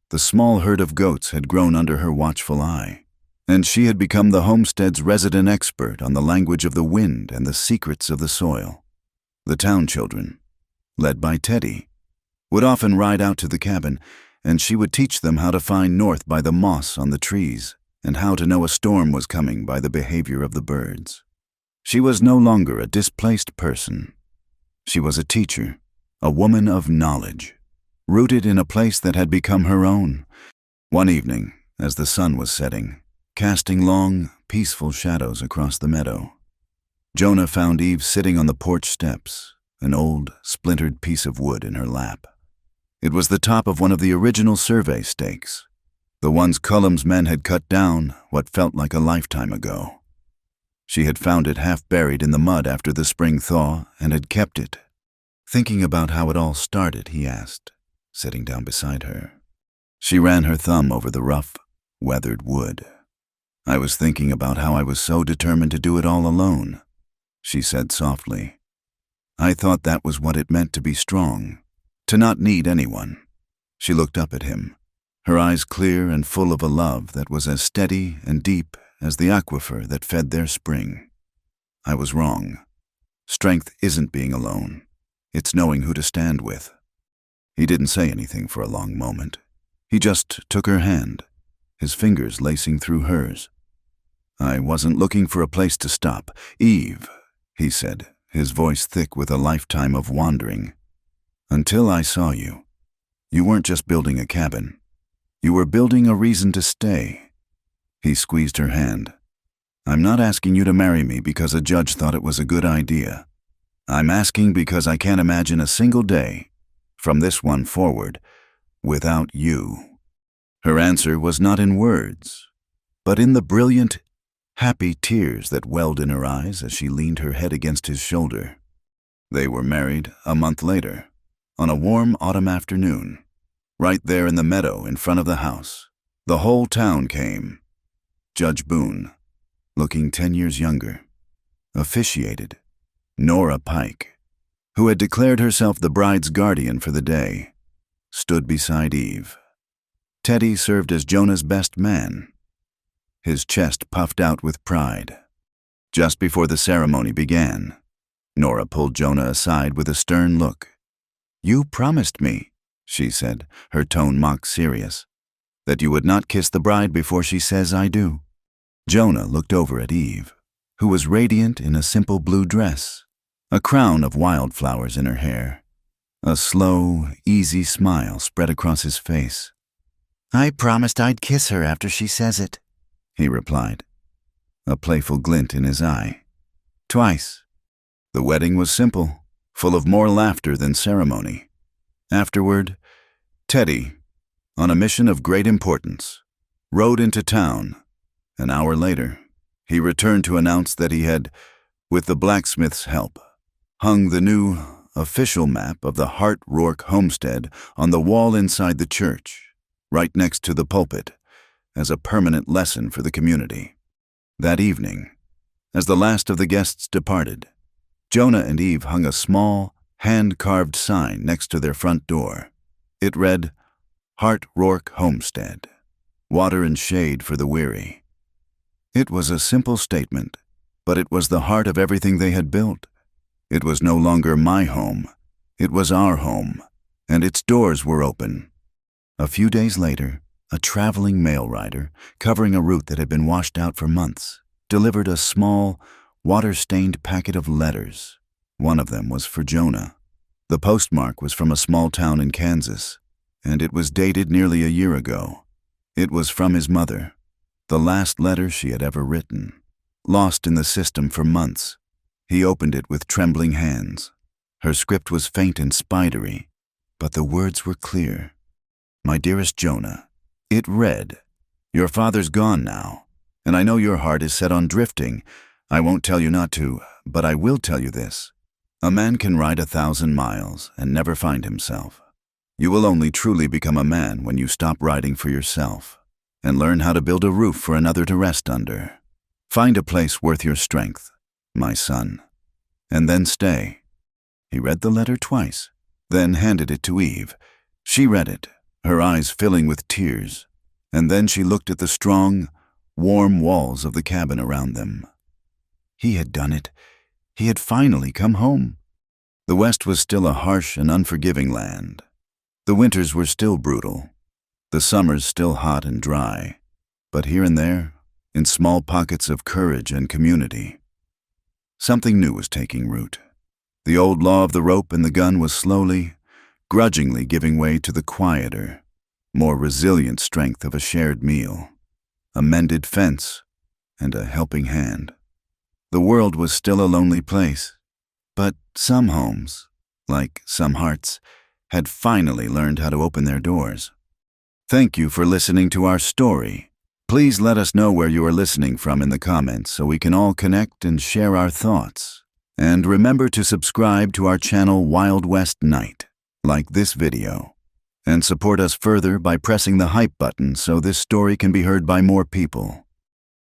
The small herd of goats had grown under her watchful eye, and she had become the homestead's resident expert on the language of the wind and the secrets of the soil. The town children, led by Teddy, would often ride out to the cabin, and she would teach them how to find north by the moss on the trees and how to know a storm was coming by the behavior of the birds. She was no longer a displaced person. She was a teacher, a woman of knowledge, rooted in a place that had become her own. One evening, as the sun was setting, casting long, peaceful shadows across the meadow, Jonah found Eve sitting on the porch steps, an old, splintered piece of wood in her lap. It was the top of one of the original survey stakes, the ones Cullum's men had cut down what felt like a lifetime ago. She had found it half buried in the mud after the spring thaw and had kept it. "Thinking about how it all started?" he asked, sitting down beside her. She ran her thumb over the rough, weathered wood. "I was thinking about how I was so determined to do it all alone," she said softly. "I thought that was what it meant to be strong, to not need anyone." She looked up at him, her eyes clear and full of a love that was as steady and deep as the aquifer that fed their spring. I was wrong. Strength isn't being alone. It's knowing who to stand with. He didn't say anything for a long moment. He just took her hand, his fingers lacing through hers. I wasn't looking for a place to stop. Eve, he said, his voice thick with a lifetime of wandering. Until I saw you, you weren't just building a cabin. You were building a reason to stay. He squeezed her hand. I'm not asking you to marry me because a judge thought it was a good idea. I'm asking because I can't imagine a single day, from this one forward, without you. Her answer was not in words, but in the brilliant, happy tears that welled in her eyes as she leaned her head against his shoulder. They were married a month later, on a warm autumn afternoon, right there in the meadow in front of the house. The whole town came. Judge Boone, looking 10 years younger, officiated. Nora Pike, who had declared herself the bride's guardian for the day, stood beside Eve. Teddy served as Jonah's best man, his chest puffed out with pride. Just before the ceremony began, Nora pulled Jonah aside with a stern look. You promised me, she said, her tone mock serious, that you would not kiss the bride before she says I do. Jonah looked over at Eve, who was radiant in a simple blue dress, a crown of wildflowers in her hair. A slow, easy smile spread across his face. I promised I'd kiss her after she says it, he replied, a playful glint in his eye. Twice. The wedding was simple, full of more laughter than ceremony. Afterward, Teddy, on a mission of great importance, rode into town. An hour later, he returned to announce that he had, with the blacksmith's help, hung the new official map of the Hart Rourke homestead on the wall inside the church, right next to the pulpit, as a permanent lesson for the community. That evening, as the last of the guests departed, Jonah and Eve hung a small, hand-carved sign next to their front door. It read, Hart Rourke Homestead, water and shade for the weary. It was a simple statement, but it was the heart of everything they had built. It was no longer my home. It was our home, and its doors were open. A few days later, a traveling mail rider, covering a route that had been washed out for months, delivered a small, water-stained packet of letters. One of them was for Jonah. The postmark was from a small town in Kansas, and it was dated nearly a year ago. It was from his mother, the last letter she had ever written. Lost in the system for months, he opened it with trembling hands. Her script was faint and spidery, but the words were clear. My dearest Jonah, it read, Your father's gone now, and I know your heart is set on drifting. I won't tell you not to, but I will tell you this. A man can ride 1,000 miles and never find himself. You will only truly become a man when you stop riding for yourself and learn how to build a roof for another to rest under. Find a place worth your strength, my son, and then stay. He read the letter twice, then handed it to Eve. She read it, her eyes filling with tears, and then she looked at the strong, warm walls of the cabin around them. He had done it. He had finally come home. The West was still a harsh and unforgiving land. The winters were still brutal, the summers still hot and dry, but here and there, in small pockets of courage and community, something new was taking root. The old law of the rope and the gun was slowly, grudgingly giving way to the quieter, more resilient strength of a shared meal, a mended fence, and a helping hand. The world was still a lonely place, but some homes, like some hearts, had finally learned how to open their doors. Thank you for listening to our story. Please let us know where you are listening from in the comments so we can all connect and share our thoughts. And remember to subscribe to our channel Wild West Night, like this video, and support us further by pressing the hype button so this story can be heard by more people.